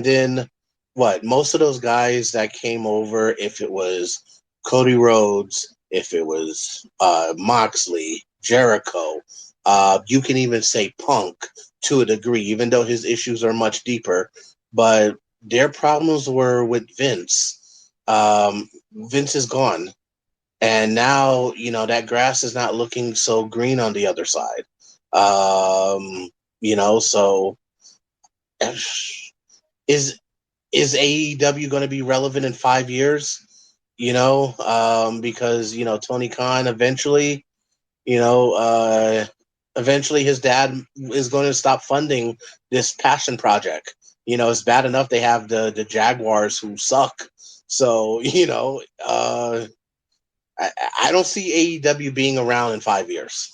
Speaker 3: then what? Most of those guys that came over, if it was Cody Rhodes, if it was Moxley, Jericho, you can even say Punk to a degree, even though his issues are much deeper. But their problems were with Vince. Vince is gone. And now, that grass is not looking so green on the other side. So is AEW going to be relevant in 5 years? Because Tony Khan you know, uh, eventually his dad is going to stop funding this passion project. It's bad enough they have the Jaguars who suck. So I, I don't see AEW being around in 5 years.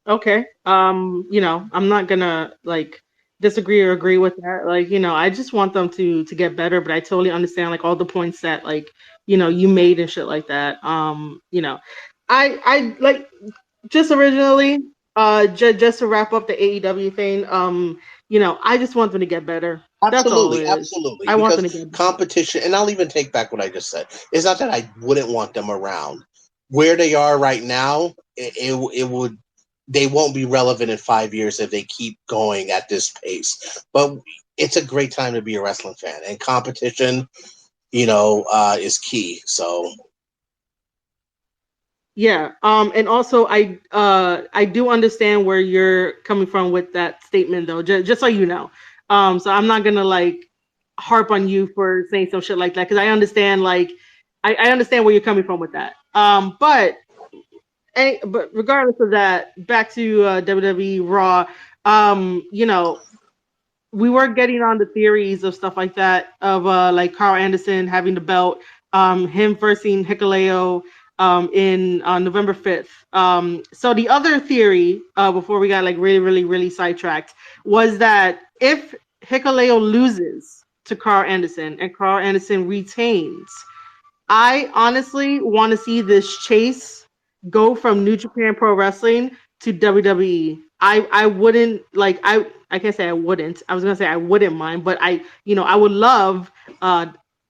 Speaker 1: Okay. I'm not gonna like disagree or agree with that. Like, I just want them to get better, but I totally understand like all the points that like, you made and shit like that. I like just originally, just to wrap up the AEW thing, I just want them to get better. That's all
Speaker 3: Absolutely,
Speaker 1: it is.
Speaker 3: absolutely.
Speaker 1: I want them to
Speaker 3: Because
Speaker 1: get better.
Speaker 3: competition, and I'll even take back what I just said. It's not that I wouldn't want them around. Where they are right now, it would they won't be relevant in 5 years if they keep going at this pace. But it's a great time to be a wrestling fan, and competition, is key. So
Speaker 1: Yeah. And also I do understand where you're coming from with that statement though, just so you know. So I'm not gonna like harp on you for saying some shit like that because I understand like I understand where you're coming from with that. But regardless of that, back to WWE Raw. You know, we were getting on the theories of stuff like that of like Karl Anderson having the belt, him versing Hikuleo in November 5th. So the other theory, before we got like really, really, really sidetracked, was that if Hikuleo loses to Karl Anderson and Karl Anderson retains, I honestly want to see this chase go from New Japan Pro Wrestling to WWE. I wouldn't like I can't say I wouldn't. I was gonna say I wouldn't mind, but I would love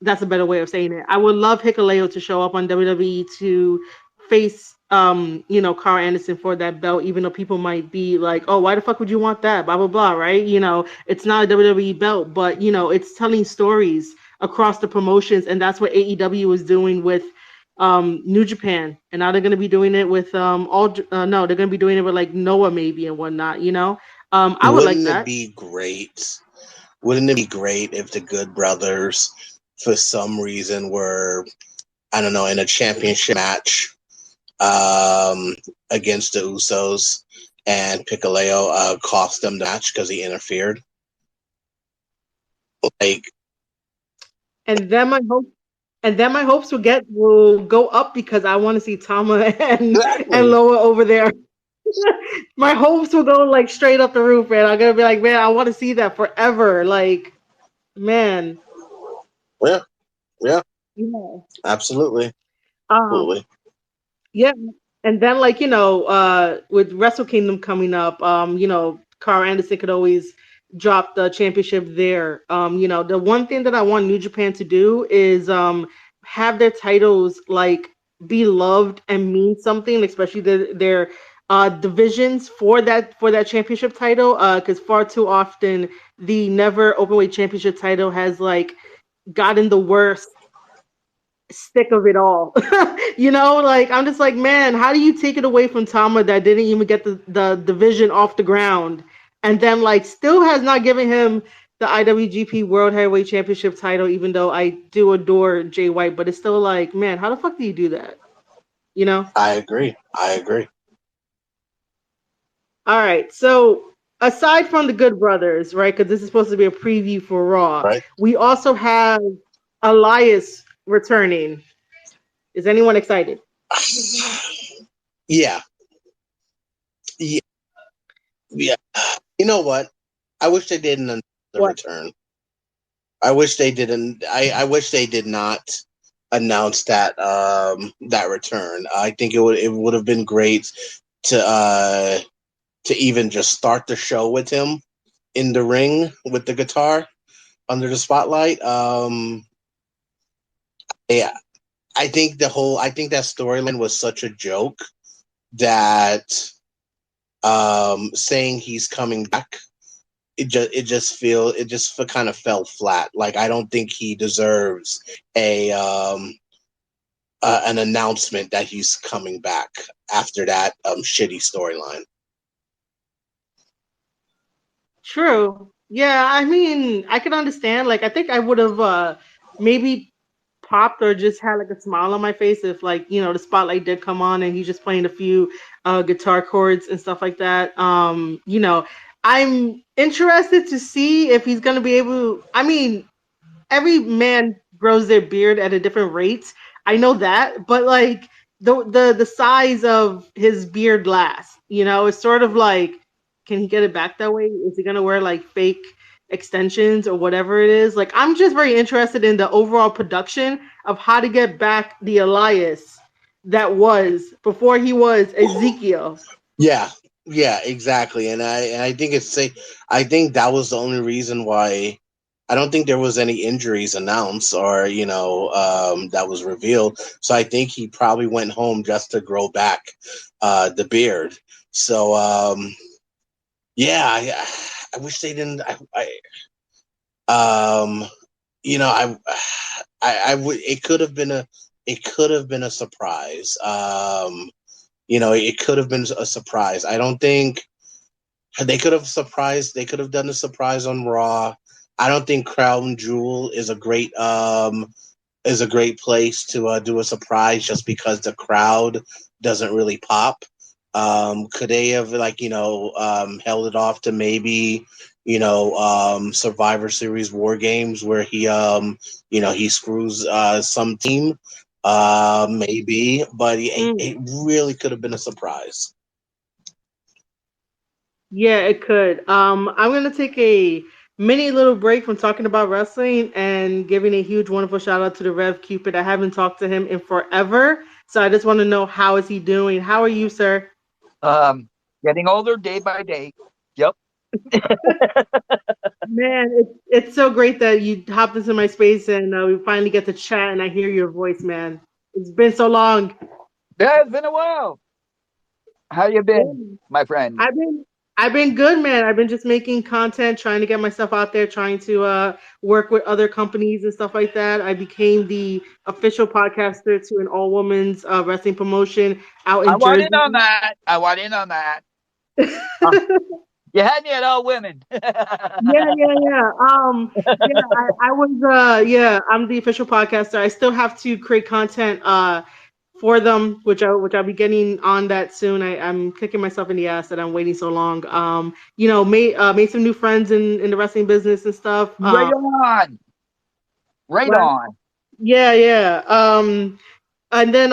Speaker 1: that's a better way of saying it. I would love Hikuleo to show up on WWE to face Karl Anderson for that belt, even though people might be like, oh, why the fuck would you want that? Blah blah blah, right? It's not a WWE belt, but it's telling stories across the promotions, and that's what AEW is doing with New Japan, and now they're gonna be doing it with no, they're gonna be doing it with like Noah maybe and whatnot. I would like
Speaker 3: Wouldn't it
Speaker 1: that.
Speaker 3: be great? Wouldn't it be great if the Good Brothers, for some reason, were, I don't know, in a championship match against the Usos, and Hikuleo cost them the match because he interfered? Like,
Speaker 1: And then my hopes will go up because I want to see Tama and
Speaker 3: exactly.
Speaker 1: Loa over there. My hopes will go like straight up the roof, man. I'm gonna be like, man, I want to see that forever. Like, man,
Speaker 3: Yeah, yeah,
Speaker 1: yeah.
Speaker 3: absolutely.
Speaker 1: Um,
Speaker 3: Absolutely.
Speaker 1: Yeah, and then like with Wrestle Kingdom coming up, Karl Anderson could always drop the championship there. The one thing that I want New Japan to do is have their titles like be loved and mean something, especially their divisions for that championship title. Because far too often the Never Openweight Championship title has like gotten the worst stick of it all. Like I'm just like, man, how do you take it away from Tama that didn't even get the division off the ground, and then like still has not given him the IWGP World Heavyweight Championship title, even though I do adore Jay White, but it's still like, man, how the fuck do you do that?
Speaker 3: I agree. I agree.
Speaker 1: All right, so aside from the Good Brothers, right? Because this is supposed to be a preview for Raw,
Speaker 3: Right?
Speaker 1: we also have Elias returning. Is anyone excited?
Speaker 3: Yeah. Yeah. Yeah. You know what? I wish they didn't announce the
Speaker 1: What?
Speaker 3: return. I wish they didn't. I wish they did not announce that return. I think it would have been great to even just start the show with him in the ring with the guitar under the spotlight. Yeah, I think that storyline was such a joke that saying he's coming back, it just kind of fell flat. Like, I don't think he deserves a an announcement that he's coming back after that shitty storyline.
Speaker 1: True. Yeah, I mean, I can understand. Like, I think I would have maybe popped or just had like a smile on my face if like, the spotlight did come on and he's just playing a few guitar chords and stuff like that. I'm interested to see if he's gonna be able. I mean, every man grows their beard at a different rate. I know that, but like the size of his beard lasts, it's sort of like, can he get it back that way? Is he gonna wear like fake extensions or whatever it is? Like, I'm just very interested in the overall production of how to get back the Elias that was before he was Ezekiel.
Speaker 3: Yeah, yeah, exactly. And I think I think that was the only reason why I don't think there was any injuries announced or that was revealed. So I think he probably went home just to grow back the beard. So yeah, I wish they didn't. Um, I would. It could have been a surprise. It could have been a surprise. I don't think they could have surprised. They could have done a surprise on Raw. I don't think Crown Jewel is a great place to do a surprise just because the crowd doesn't really pop. Could they have held it off to maybe Survivor Series War Games where he screws some team, maybe, but it really could have been a surprise.
Speaker 1: Yeah, it could. I'm gonna take a mini little break from talking about wrestling and giving a huge, wonderful shout out to the Rev Cupid. I haven't talked to him in forever, so I just want to know, how is he doing? How are you, sir?
Speaker 4: Getting older day by day. Yep.
Speaker 1: Man, it's so great that you hopped into my space and we finally get to chat and I hear your voice, man. It's been so long.
Speaker 4: Yeah, it's been a while. How you been,
Speaker 1: Yeah.
Speaker 4: my friend?
Speaker 1: I've been good, man. I've been just making content, trying to get myself out there, trying to work with other companies and stuff like that. I became the official podcaster to an all women's wrestling promotion out
Speaker 4: I
Speaker 1: in
Speaker 4: want in
Speaker 1: Jersey.
Speaker 4: on that. I want in on that. Uh, you had me at all women.
Speaker 1: Yeah, yeah, yeah. Yeah, I was yeah, I'm the official podcaster. I still have to create content for them, which I'll be getting on that soon. I'm kicking myself in the ass that I'm waiting so long. Made some new friends in the wrestling business and stuff.
Speaker 4: Right on. Right
Speaker 1: Well,
Speaker 4: on.
Speaker 1: yeah, yeah. And then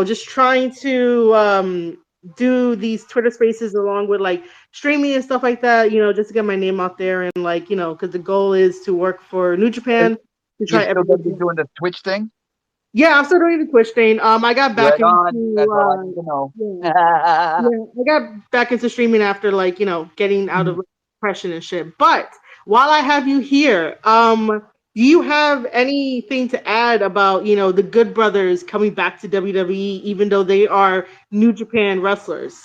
Speaker 1: just trying to do these Twitter spaces along with like streaming and stuff like that, just to get my name out there and like, because the goal is to work for New Japan to
Speaker 4: You're
Speaker 1: try
Speaker 4: still going to be
Speaker 1: everything.
Speaker 4: doing the Twitch thing?
Speaker 1: Yeah, I'm still doing the Twitch thing. I got back
Speaker 4: Right on.
Speaker 1: into
Speaker 4: That's all I need to know.
Speaker 1: yeah, yeah, I got back into streaming after like, getting out of depression and shit. But while I have you here, do you have anything to add about, the Good Brothers coming back to WWE even though they are New Japan wrestlers?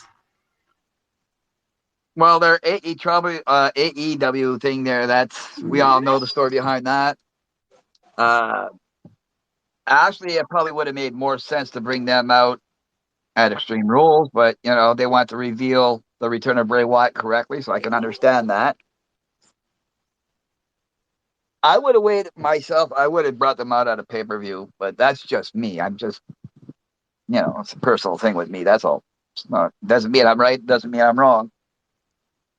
Speaker 4: Well, their AEW thing there, we all know the story behind that. Uh, Actually, it probably would have made more sense to bring them out at Extreme Rules, but they want to reveal the return of Bray Wyatt correctly, so I can understand that. I would have waited myself. I would have brought them out at a pay-per-view, but that's just me. I'm just, it's a personal thing with me. That's all. Doesn't mean I'm right. Doesn't mean I'm wrong.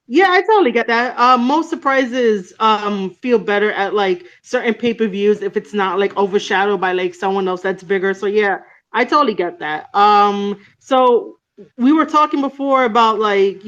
Speaker 1: Yeah, I totally get that. Most surprises feel better at like certain pay-per-views if it's not like overshadowed by like someone else that's bigger. So yeah, I totally get that. So we were talking before about like,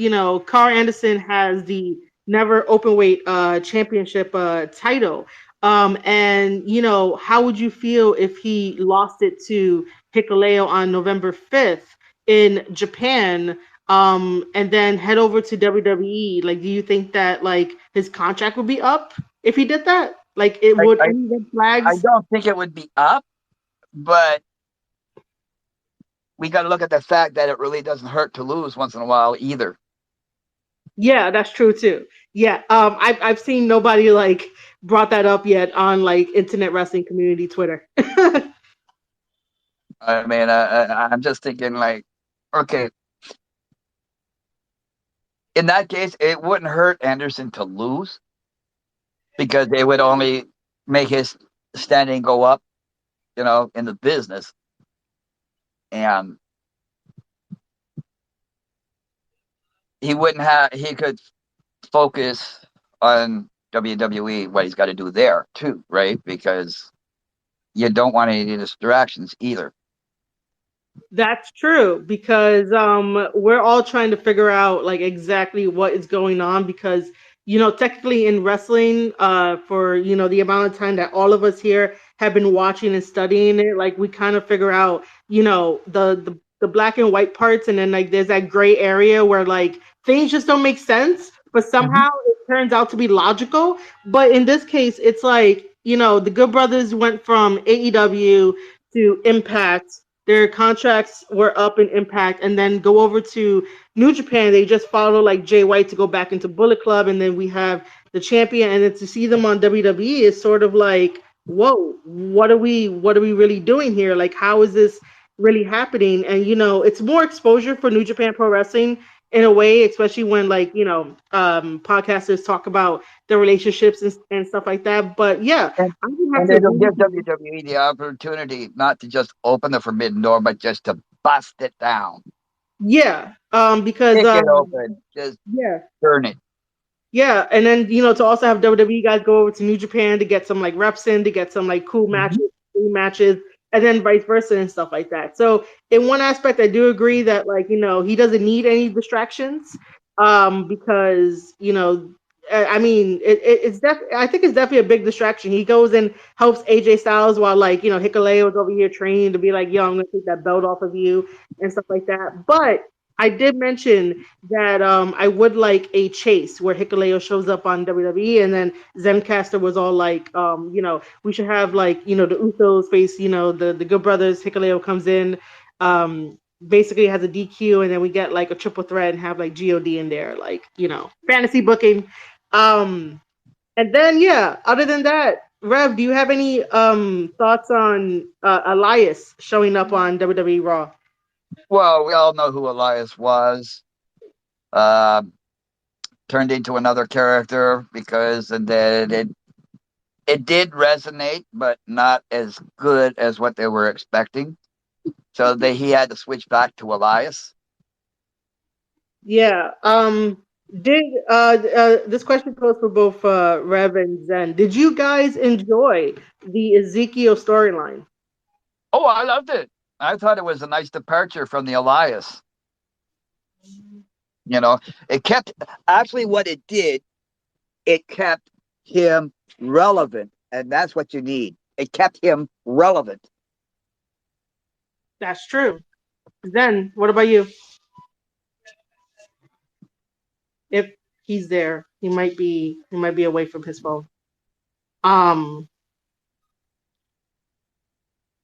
Speaker 1: Karl Anderson has the Never Openweight Championship title. And how would you feel if he lost it to Hikuleo on November 5th in Japan? And then head over to WWE. Like, do you think that like his contract would be up if he did that? Like, it
Speaker 4: I,
Speaker 1: would
Speaker 4: I,
Speaker 1: any red
Speaker 4: I
Speaker 1: flags?
Speaker 4: don't think it would be up, but we got to look at the fact that it really doesn't hurt to lose once in a while either.
Speaker 1: Yeah, that's true too. Yeah, I've seen nobody like brought that up yet on like internet wrestling community Twitter.
Speaker 4: I mean, I'm just thinking like, okay, in that case, it wouldn't hurt Anderson to lose because they would only make his standing go up, in the business. And he could focus on WWE, what he's got to do there too, right? Because you don't want any distractions either.
Speaker 1: That's true because we're all trying to figure out like exactly what is going on because technically in wrestling for the amount of time that all of us here have been watching and studying it, like we kind of figure out the black and white parts, and then like there's that gray area where like things just don't make sense, but
Speaker 4: Mhm.
Speaker 1: somehow it turns out to be logical. But in this case it's like the Good Brothers went from AEW to Impact. Their contracts were up in Impact, and then go over to New Japan. They just follow like Jay White to go back into Bullet Club, and then we have the champion. And then to see them on WWE is sort of like, whoa, what are we really doing here? Like, how is this really happening? And it's more exposure for New Japan Pro Wrestling in a way, especially when like podcasters talk about the relationships and stuff like that. But yeah,
Speaker 4: And,
Speaker 1: I would have
Speaker 4: and
Speaker 1: to
Speaker 4: it'll
Speaker 1: agree
Speaker 4: give
Speaker 1: with you.
Speaker 4: WWE the opportunity not to just open the forbidden door, but just to bust it down,
Speaker 1: Yeah, because
Speaker 4: kick it open, just
Speaker 1: yeah,
Speaker 4: turn it.
Speaker 1: yeah, and then to also have WWE guys go over to New Japan to get some like reps in, to get some like cool
Speaker 4: Mhm.
Speaker 1: matches, and then vice versa and stuff like that. So in one aspect, I do agree that like he doesn't need any distractions, because I mean I think it's definitely a big distraction. He goes and helps AJ Styles while like Hikuleo is over here training to be like, yo, I'm gonna take that belt off of you and stuff like that. But I did mention that I would like a chase where Hikuleo shows up on WWE, and then Zencaster was all like, we should have like the Usos face, the Good Brothers. Hikuleo comes in, basically has a DQ, and then we get like a triple threat and have like g.o.d in there, like, you know, fantasy booking. And then yeah, other than that, Rev, do you have any thoughts on Elias showing up on WWE Raw?
Speaker 4: Well, we all know who Elias was. Uh, Turned into another character because and then it did resonate, but not as good as what they were expecting. So he had to switch back to Elias.
Speaker 1: Yeah. Did this question goes for both Rev and Zen. Did you guys enjoy the Ezekiel storyline?
Speaker 4: Oh, I loved it. I thought it was a nice departure from the Elias. You know, it kept actually what it did, it kept him relevant, and that's what you need. It kept him relevant.
Speaker 1: That's true. Zen, what about you? If he's there, he might be away from his phone.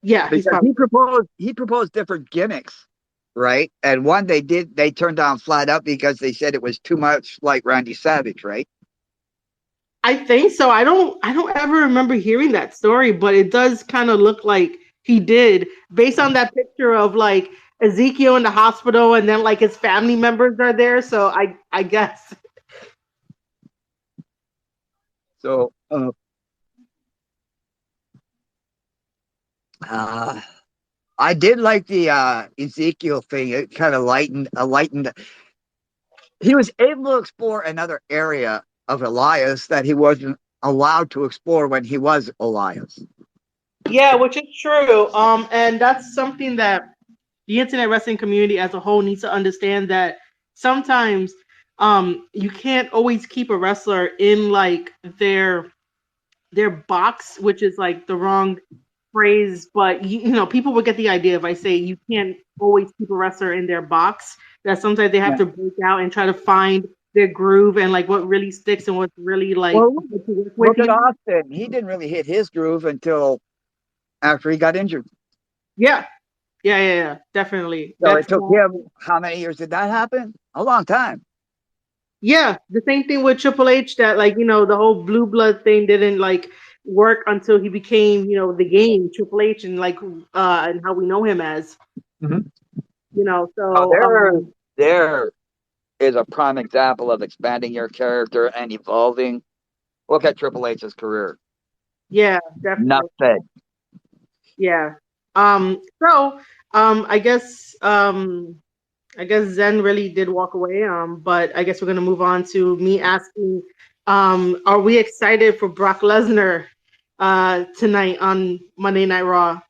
Speaker 1: Yeah, he's
Speaker 4: Because
Speaker 1: probably
Speaker 4: he proposed different gimmicks, right? And one they turned down flat out because they said it was too much like Randy Savage, right?
Speaker 1: I think so. I don't ever remember hearing that story, but it does kind of look like he did based on that picture of like Ezekiel in the hospital and then like his family members are there. So I guess.
Speaker 4: So I did like the Ezekiel thing. It kind of lightened. He was able to explore another area of Elias that he wasn't allowed to explore when he was Elias.
Speaker 1: Yeah, which is true. And that's something that the internet wrestling community as a whole needs to understand, that sometimes you can't always keep a wrestler in like their box, which is like the wrong phrase, but you know, people will get the idea if I say you can't always keep a wrestler in their box, that sometimes they have
Speaker 4: Yeah.
Speaker 1: to break out and try to find their groove and like what really sticks and what's really like
Speaker 4: Well,
Speaker 1: good to work with
Speaker 4: look at
Speaker 1: you.
Speaker 4: Austin. He didn't really hit his groove until after he got injured.
Speaker 1: Yeah. Yeah, definitely.
Speaker 4: So
Speaker 1: That's
Speaker 4: it took him, how many years did that happen? A long time.
Speaker 1: yeah, the same thing with Triple H, that like, you know, the whole blue blood thing didn't like work until he became, you know, the game Triple H, and like and how we know him as,
Speaker 4: Mm-hmm.
Speaker 1: you know,
Speaker 4: Now,
Speaker 1: so
Speaker 4: there is a prime example of expanding your character and evolving. Look at Triple H's career.
Speaker 1: yeah,
Speaker 4: Enough
Speaker 1: definitely.
Speaker 4: said.
Speaker 1: Yeah. So I guess Zen really did walk away. But I guess we're gonna move on to me asking, are we excited for Brock Lesnar tonight on Monday Night Raw?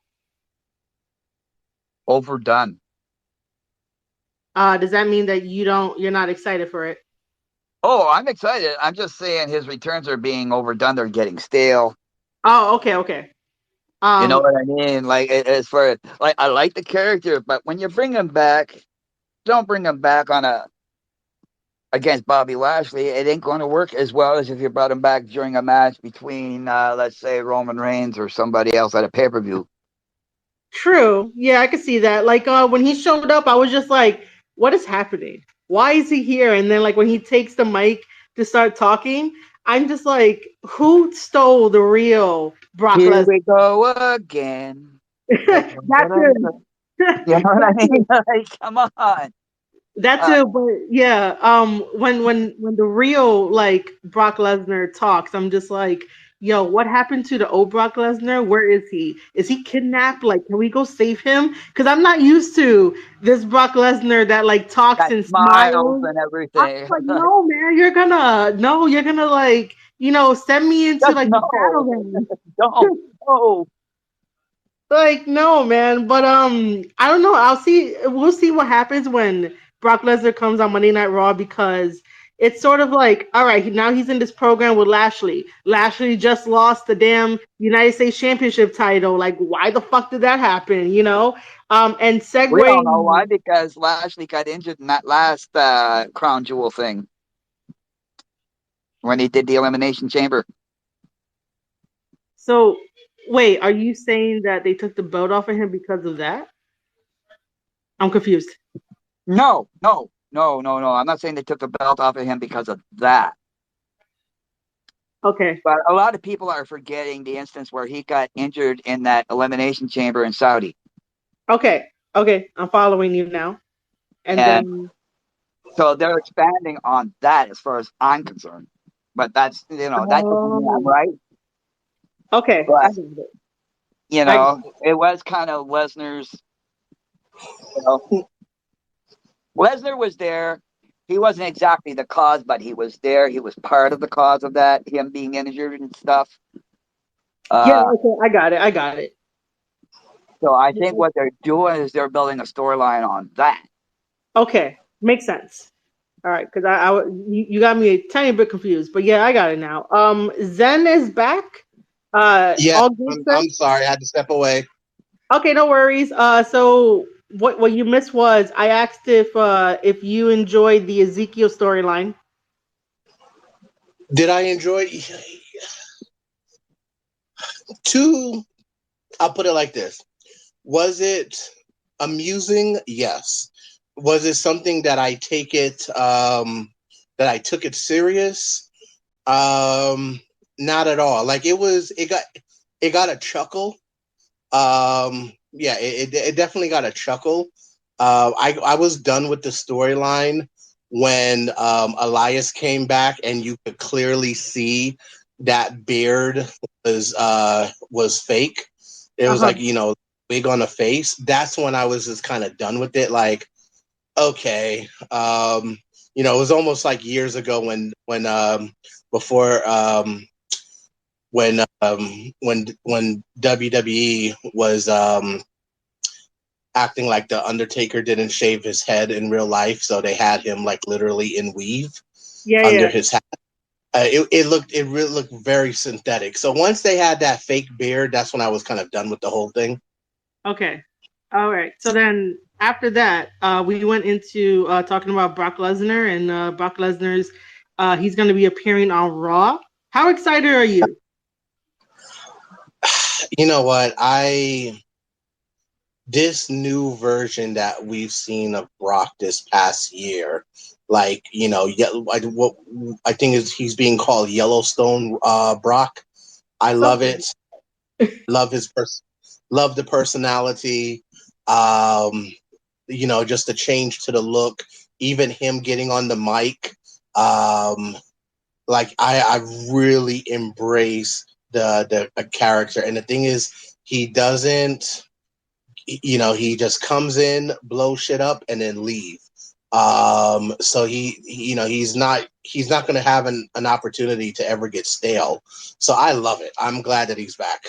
Speaker 4: Overdone.
Speaker 1: Does that mean that you're not excited for it?
Speaker 4: Oh, I'm excited. I'm just saying his returns are being overdone. They're getting stale.
Speaker 1: Oh, okay.
Speaker 4: You know
Speaker 1: Um,
Speaker 4: what I mean? Like, as far like, I like the character, but when you bring him back, don't bring him back on a against Bobby Lashley. It ain't going to work as well as if you brought him back during a match between, let's say, Roman Reigns or somebody else at a pay-per-view.
Speaker 1: True. Yeah, I could see that. Like when he showed up, I was just like, what is happening? Why is he here? And then like when he takes the mic to start talking, I'm just like, who stole the real Brock
Speaker 4: Here
Speaker 1: Lesnar?
Speaker 4: we go again.
Speaker 1: That's it.
Speaker 4: You know what I
Speaker 1: That's
Speaker 4: mean?
Speaker 1: it.
Speaker 4: Like, come on.
Speaker 1: That's
Speaker 4: Uh,
Speaker 1: it. But yeah, when the real like Brock Lesnar talks, I'm just like, yo, what happened to the old Brock Lesnar? Where is he? Is he kidnapped? Like, can we go save him? Because I'm not used to this Brock Lesnar that like talks
Speaker 4: got
Speaker 1: and
Speaker 4: smiles
Speaker 1: smiles.
Speaker 4: and
Speaker 1: I'm
Speaker 4: everything.
Speaker 1: like, no, man, you're gonna like, you know, send me into
Speaker 4: Just
Speaker 1: like the
Speaker 4: no.
Speaker 1: Shadowlands.
Speaker 4: Don't. No.
Speaker 1: Like, no, man. But I don't know. I'll see. We'll see what happens when Brock Lesnar comes on Monday Night Raw, because it's sort of like, all right, now he's in this program with Lashley. Lashley just lost the damn United States Championship title. Like, why the fuck did that happen? You know? And
Speaker 4: We don't know why,
Speaker 1: segue.
Speaker 4: because Lashley got injured in that last crown jewel thing when he did the Elimination Chamber.
Speaker 1: So, wait, are you saying that they took the belt off of him because of that? I'm confused.
Speaker 4: No. I'm not saying they took the belt off of him because of that.
Speaker 1: Okay.
Speaker 4: But a lot of people are forgetting the instance where he got injured in that elimination chamber in Saudi.
Speaker 1: Okay. I'm following you now. And then.
Speaker 4: So they're expanding on that as far as I'm concerned. But that's, that's right.
Speaker 1: Okay.
Speaker 4: But,
Speaker 1: I get it.
Speaker 4: it was kind of Lesnar's, Lesnar was there. He wasn't exactly the cause, but he was there. He was part of the cause of that, him being injured and stuff.
Speaker 1: Okay. I got it.
Speaker 4: So I think what they're doing is they're building a storyline on that.
Speaker 1: Okay. Makes sense. All right, because you got me a tiny bit confused, but yeah, I got it now. Zen is back.
Speaker 3: Yeah,
Speaker 1: All good,
Speaker 3: I'm sorry, I had to step away.
Speaker 1: Okay, no worries. So what you missed was I asked if you enjoyed the Ezekiel storyline.
Speaker 3: Did I enjoy I'll put it like this. Was it amusing? Yes. Was it something that I took it serious? Not at all. Like it got a chuckle. Yeah, it definitely got a chuckle. I was done with the storyline when Elias came back, and you could clearly see that beard was fake. It was like, wig on a face. That's when I was just kind of done with it. Like, okay, it was almost like years ago before when WWE was acting like the Undertaker didn't shave his head in real life, so they had him like literally in weave under his hat. It really looked very synthetic. So once they had that fake beard, that's when I was kind of done with the whole thing.
Speaker 1: Okay. All right. So then after that, we went into talking about Brock Lesnar and Brock Lesnar's. He's going to be appearing on Raw. How excited are you?
Speaker 3: You know what? This new version that we've seen of Brock this past year, like, what I think is he's being called Yellowstone Brock. I love it. Love love the personality. Just the change to the look, even him getting on the mic. Like I really embrace the character, and the thing is, he doesn't. He just comes in, blow shit up, and then leave. So he's not going to have an opportunity to ever get stale. So I love it. I'm glad that he's back.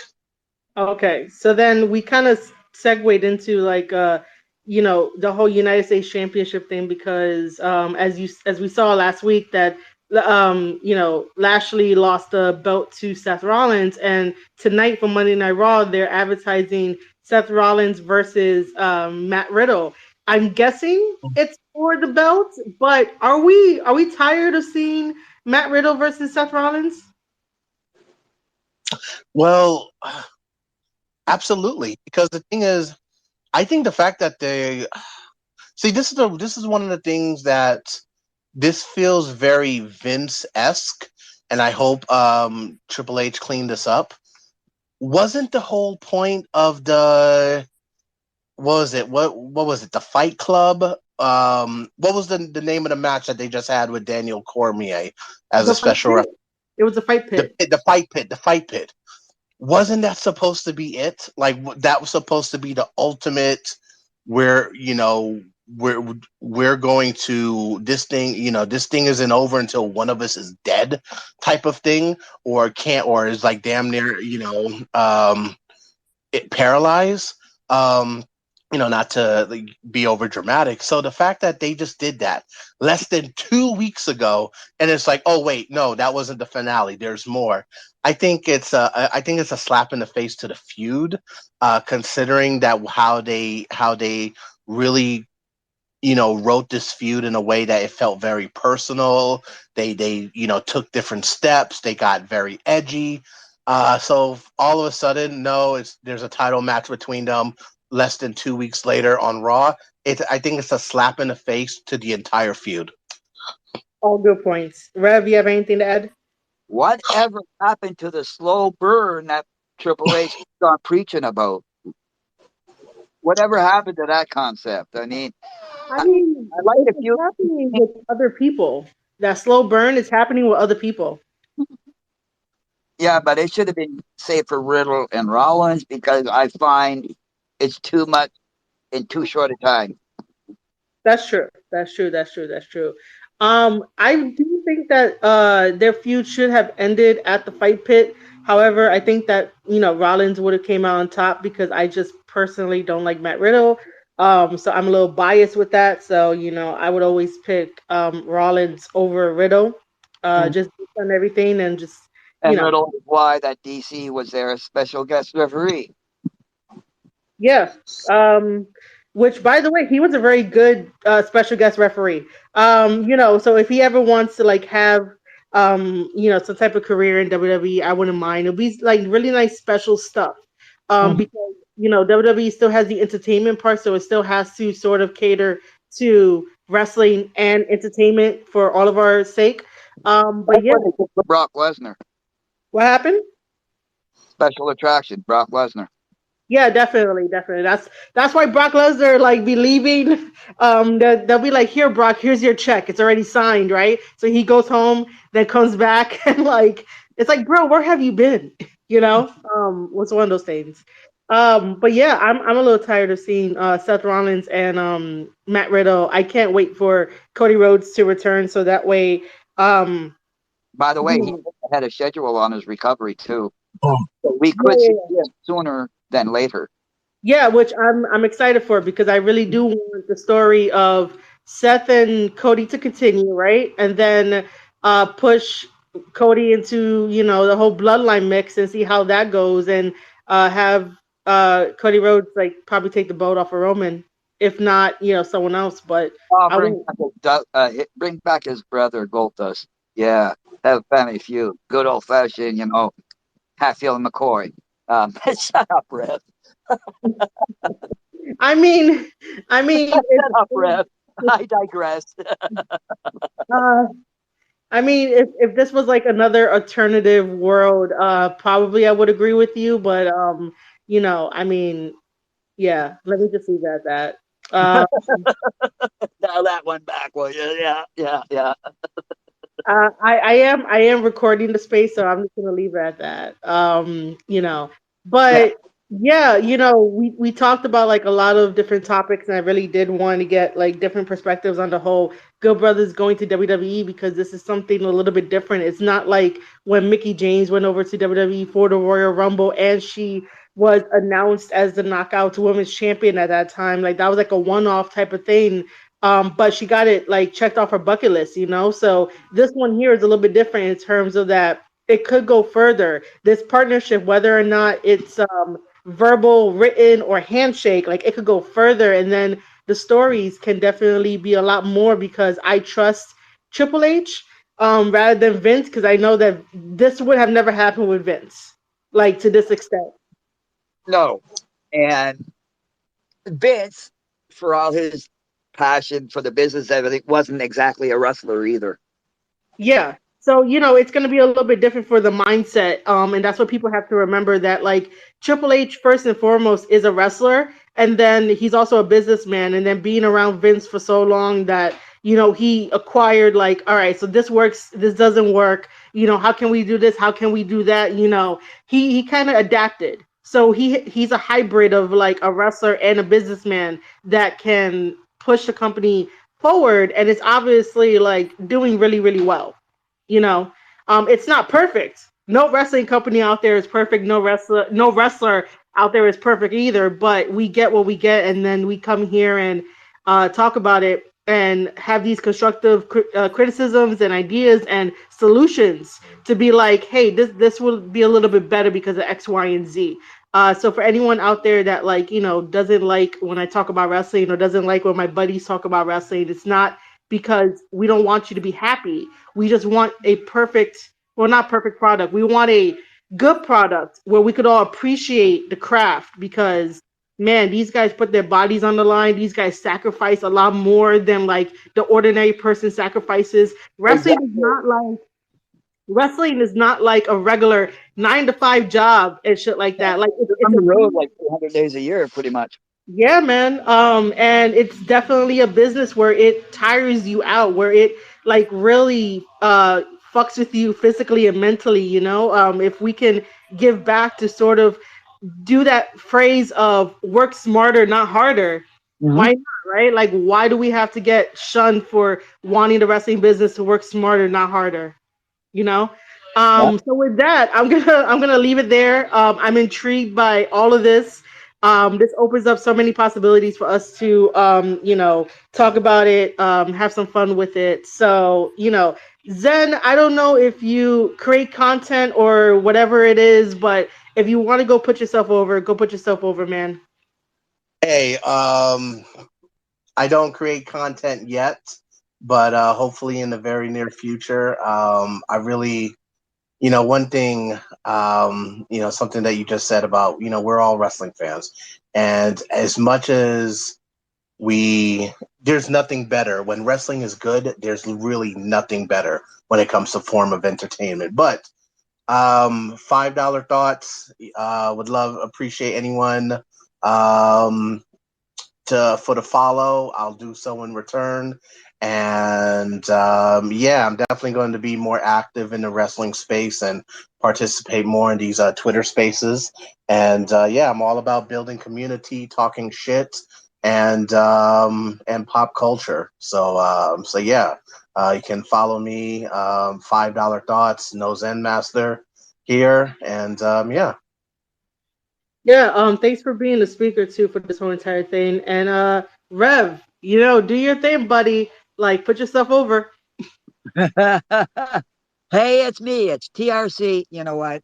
Speaker 1: Okay, so then we kind of segued into like the whole United States Championship thing because as we saw last week that Lashley lost the belt to Seth Rollins, and tonight for Monday Night Raw they're advertising Seth Rollins versus Matt Riddle. I'm guessing it's for the belt, but are we tired of seeing Matt Riddle versus Seth Rollins?
Speaker 3: Well, absolutely, because the thing is, I think the fact that they see this is one of the things that this feels very Vince-esque, and I hope Triple H cleaned this up. Wasn't the whole point of the what was it? What was it? The Fight Club? What was the name of the match that they just had with Daniel Cormier as a special referee?
Speaker 1: It was a fight pit.
Speaker 3: The fight pit. Wasn't that supposed to be it? Like that was supposed to be the ultimate where, we're going to this thing isn't over until one of us is dead type of thing, or is like damn near, it paralyzed. Not to be over dramatic. So the fact that they just did that less than 2 weeks ago, and it's like, oh wait, no, that wasn't the finale. There's more. I think it's a slap in the face to the feud, considering that how they really wrote this feud in a way that it felt very personal. They took different steps. They got very edgy. So all of a sudden, no, there's a title match between them less than 2 weeks later on Raw. I think it's a slap in the face to the entire feud.
Speaker 1: All good points. Rev, you have anything to add?
Speaker 4: Whatever happened to the slow burn that Triple H keeps on preaching about? Whatever happened to that concept? I mean,
Speaker 1: I mean,
Speaker 4: I like if
Speaker 1: it's
Speaker 4: you.
Speaker 1: happening with other people. That slow burn is happening with other people.
Speaker 4: Yeah, but it should have been saved for Riddle and Rollins because I find it's too much in too short a time.
Speaker 1: That's true. That's true. That's true. That's true. I do think that their feud should have ended at the fight pit. However, I think that Rollins would have came out on top because I just personally don't like Matt Riddle. So I'm a little biased with that. So I would always pick Rollins over Riddle, just based on everything and just
Speaker 4: And Riddle is why that DC was their special guest referee.
Speaker 1: Yeah. Which, by the way, he was a very good special guest referee. So if he ever wants to have some type of career in WWE, I wouldn't mind. It'll be like really nice special stuff. Because WWE still has the entertainment part, so it still has to sort of cater to wrestling and entertainment for all of our sake. But yeah,
Speaker 4: Brock Lesnar.
Speaker 1: what happened?
Speaker 4: Special attraction, Brock Lesnar.
Speaker 1: Yeah, definitely. That's why Brock Lesnar be leaving. They'll be like, "Here, Brock, here's your check. It's already signed, right?" So he goes home, then comes back, and it's like, bro, where have you been? What's one of those things? But yeah, I'm a little tired of seeing Seth Rollins and Matt Riddle. I can't wait for Cody Rhodes to return, so that way.
Speaker 4: By the way, he had a schedule on his recovery too, so we could see him sooner than later.
Speaker 1: Yeah, which I'm excited for because I really do want the story of Seth and Cody to continue, right? And then push Cody into, the whole bloodline mix and see how that goes and have Cody Rhodes probably take the boat off of Roman. If not, someone else. But
Speaker 4: bring back his brother Goldust. Yeah, have a family feud. Good old fashioned, Hatfield and McCoy. Shut up, Rev.
Speaker 1: I mean,
Speaker 4: shut up, Rev. I digress.
Speaker 1: I mean, if this was another alternative world, probably I would agree with you. But I mean, yeah. Let me just leave it at that.
Speaker 4: Dial that one back, will you? Yeah.
Speaker 1: I am recording the space, so I'm just gonna leave it at that. But yeah, we talked about a lot of different topics, and I really did want to get different perspectives on the whole Good Brothers going to WWE because this is something a little bit different. It's not like when Mickie James went over to WWE for the Royal Rumble and she was announced as the Knockouts Women's Champion at that time. That was a one-off type of thing. But she got it checked off her bucket list, So this one here is a little bit different in terms of that it could go further. This partnership, whether or not it's verbal, written, or handshake, it could go further. And then the stories can definitely be a lot more because I trust Triple H rather than Vince because I know that this would have never happened with Vince, to this extent.
Speaker 4: No. And Vince, for all his passion for the business, everything, wasn't exactly a wrestler either.
Speaker 1: Yeah. So, it's going to be a little bit different for the mindset. And that's what people have to remember that Triple H, first and foremost, is a wrestler. And then he's also a businessman. And then being around Vince for so long that, he acquired all right, so this works. This doesn't work. How can we do this? How can we do that? He kind of adapted. So he's a hybrid of a wrestler and a businessman that can push the company forward, and it's obviously doing really, really well. It's not perfect. No wrestling company out there is perfect. No wrestler out there is perfect either. But we get what we get, and then we come here and talk about it and have these constructive criticisms and ideas and solutions to be hey, this will be a little bit better because of X, Y, and Z. So for anyone out there that doesn't like when I talk about wrestling or doesn't like when my buddies talk about wrestling, it's not because we don't want you to be happy. We just want a not perfect product. We want a good product where we could all appreciate the craft because man, these guys put their bodies on the line. These guys sacrifice a lot more than like the ordinary person sacrifices.
Speaker 4: Exactly.
Speaker 1: Wrestling is not like a regular 9 to 5 job and shit like that. Like
Speaker 4: They're
Speaker 1: it's
Speaker 4: on
Speaker 1: a
Speaker 4: the road like 200 days a year, pretty much.
Speaker 1: yeah, man. And it's definitely a business where it tires you out, where it like really fucks with you physically and mentally, you know? If we can give back to sort of do that phrase of work smarter, not harder,
Speaker 4: Mm-hmm.
Speaker 1: why not, right? Like why do we have to get shunned for wanting the wrestling business to work smarter, not harder? You know.
Speaker 4: Yeah.
Speaker 1: So with that, I'm gonna leave it there. I'm intrigued by all of this. This opens up so many possibilities for us to talk about it, have some fun with it. So Zen, I don't know if you create content or whatever it is, but if you want to go put yourself over, man.
Speaker 3: Hey, I don't create content yet, but hopefully in the very near future. I really, one thing, something that you just said about, we're all wrestling fans, and as much as we, there's nothing better when wrestling is good. There's really nothing better when it comes to form of entertainment. But $5 thoughts. Would love appreciate anyone. Um, for the follow. I'll do so in return. And yeah, I'm definitely going to be more active in the wrestling space and participate more in these Twitter spaces. And yeah, I'm all about building community, talking shit, and pop culture. So yeah, you can follow me, $5 Thoughts, No Zen Master here, and yeah.
Speaker 1: Yeah, thanks for being the speaker too for this whole entire thing. And Rev, do your thing, buddy. Like put yourself over.
Speaker 4: Hey, it's me. It's TRC. You know what?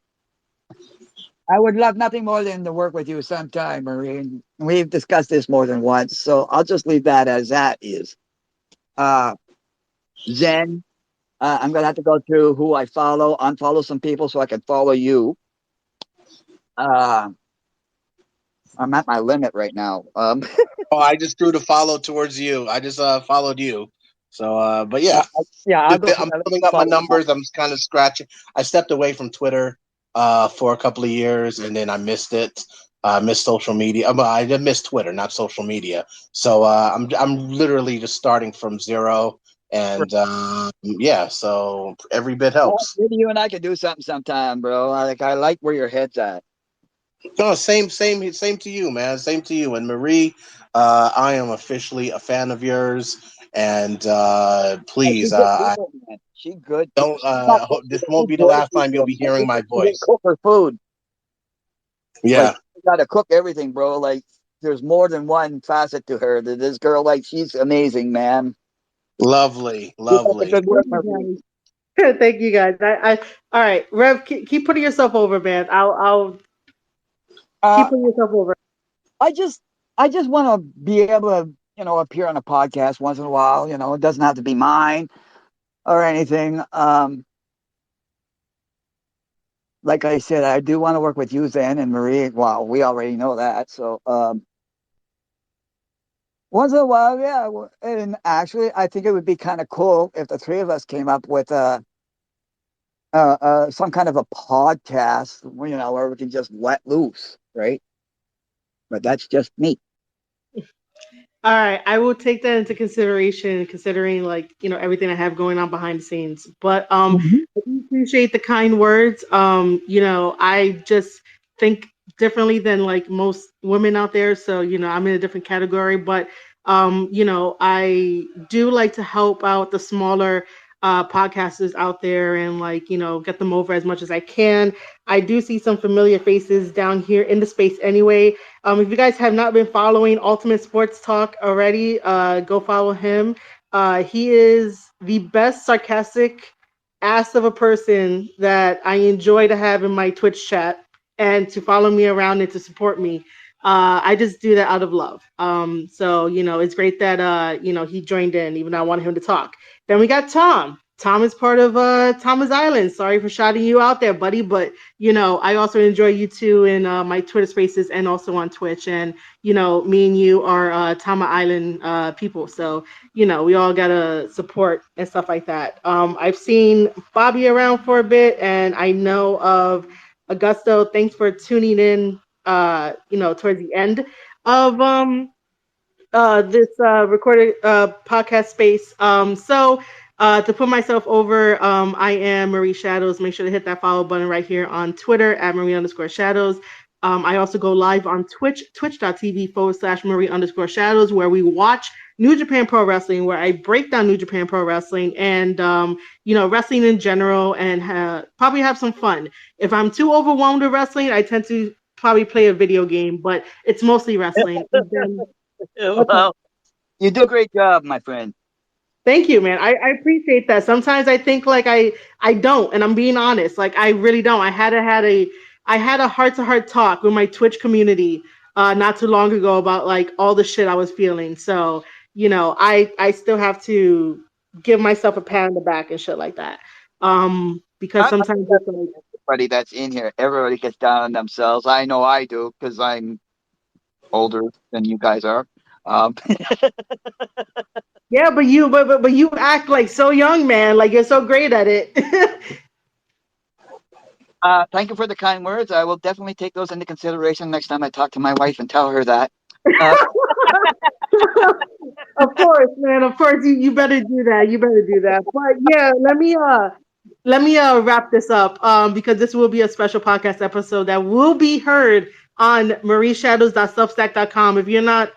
Speaker 4: I would love nothing more than to work with you sometime, Marie. We've discussed this more than once, so I'll just leave that as that is. Uh, Zen, I'm gonna have to go through who I follow, unfollow some people so I can follow you. Uh, I'm at my limit right now.
Speaker 3: Oh, I just threw the follow towards you. I just followed you. So, but yeah,
Speaker 4: yeah, I'll go for
Speaker 3: I'm
Speaker 4: that.
Speaker 3: building up my numbers. I'm just kind of scratching. I stepped away from Twitter for a couple of years, and then I missed it. Missed social media. I did miss Twitter, not social media. So I'm literally just starting from zero, and yeah. So every bit
Speaker 4: Well,
Speaker 3: helps.
Speaker 4: maybe you and I could do something sometime, bro. I like where your head's at.
Speaker 3: No, same to you, man. Same to you. And Marie, I am officially a fan of yours. And
Speaker 4: Oh, she
Speaker 3: please,
Speaker 4: good
Speaker 3: I
Speaker 4: people, man. She good.
Speaker 3: don't.
Speaker 4: She
Speaker 3: This won't be the
Speaker 4: good
Speaker 3: last time you'll
Speaker 4: people,
Speaker 3: be
Speaker 4: man.
Speaker 3: hearing my
Speaker 4: She can
Speaker 3: voice.
Speaker 4: cook her food. Like,
Speaker 3: Yeah,
Speaker 4: you gotta cook everything, bro. Like, there's more than one facet to her. This girl, like, she's amazing, man.
Speaker 3: lovely,
Speaker 4: Keep up the
Speaker 3: lovely.
Speaker 4: good
Speaker 1: Thank
Speaker 4: work,
Speaker 1: you
Speaker 4: Marie.
Speaker 1: guys. Thank you guys. All right, Rev, keep putting yourself over, man. I'll
Speaker 4: Uh,
Speaker 1: keep putting yourself over.
Speaker 4: I just, I just want to be able to, appear on a podcast once in a while. It doesn't have to be mine or anything. Like I said, I do want to work with you, Zen and Marie. Well, we already know that. So, once in a while, yeah. And actually, I think it would be kind of cool if the three of us came up with some kind of a podcast, where we can just let loose, right? But that's just me.
Speaker 1: All right, I will take that into consideration, considering like everything I have going on behind the scenes. But
Speaker 4: Mhm.
Speaker 1: I do appreciate the kind words. I just think differently than like most women out there, so I'm in a different category. But I do like to help out the smaller podcasters out there and like get them over as much as I can. I do see some familiar faces down here in the space anyway. If you guys have not been following Ultimate Sports Talk already, go follow him. He is the best sarcastic ass of a person that I enjoy to have in my Twitch chat and to follow me around and to support me. I just do that out of love. So it's great that he joined in, even though I wanted him to talk. Then we got Tom. Tom is part of Thomas Island. Sorry for shouting you out there, buddy. But I also enjoy you too in my Twitter Spaces and also on Twitch. And me and you are Thomas Island people, so we all gotta support and stuff like that. I've seen Bobby around for a bit, and I know of Augusto. Thanks for tuning in. Towards the end of this recorded podcast space. To put myself over, I am Marie Shadows. Make sure to hit that follow button right here on Twitter at Marie_Shadows. I also go live on Twitch, twitch.tv/Marie_Shadows, where we watch New Japan Pro Wrestling, where I break down New Japan Pro Wrestling and, wrestling in general, and probably have some fun. If I'm too overwhelmed with wrestling, I tend to probably play a video game, but it's mostly wrestling.
Speaker 4: Well, you do a great job, my friend.
Speaker 1: Thank you, man. I appreciate that. Sometimes I think like I don't, and I'm being honest. Like I really don't. I had a heart-to-heart talk with my Twitch community not too long ago about like all the shit I was feeling. So, I still have to give myself a pat on the back and shit like that. Because sometimes it's like,
Speaker 4: everybody that's in here, everybody gets down on themselves. I know I do because I'm older than you guys are.
Speaker 1: yeah, but you act like so young, man. Like you're so great at it.
Speaker 4: Thank you for the kind words. I will definitely take those into consideration next time I talk to my wife and tell her that.
Speaker 1: Of course, man. Of course, you better do that. You better do that. But yeah, let me wrap this up because this will be a special podcast episode that will be heard on marieshadows.substack.com. If you're not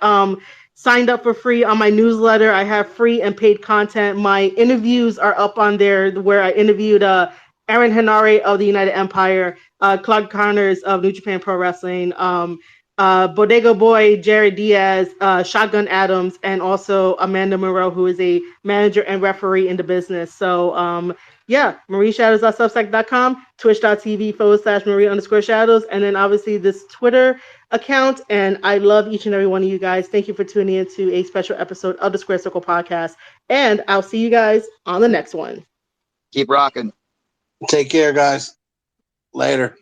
Speaker 1: signed up for free on my newsletter, I have free and paid content. My interviews are up on there where I interviewed Aaron Henare of the United Empire, Claude Connors of New Japan Pro Wrestling, Bodega Boy, Jared Diaz, Shotgun Adams, and also Amanda Moreau, who is a manager and referee in the business. So, yeah, marieshadows.substack.com, twitch.tv/Marie_Shadows, and then obviously this Twitter account. And I love each and every one of you guys. Thank you for tuning in to a special episode of the Square Circle Podcast. And I'll see you guys on the next one.
Speaker 4: Keep rocking.
Speaker 3: Take care, guys. Later.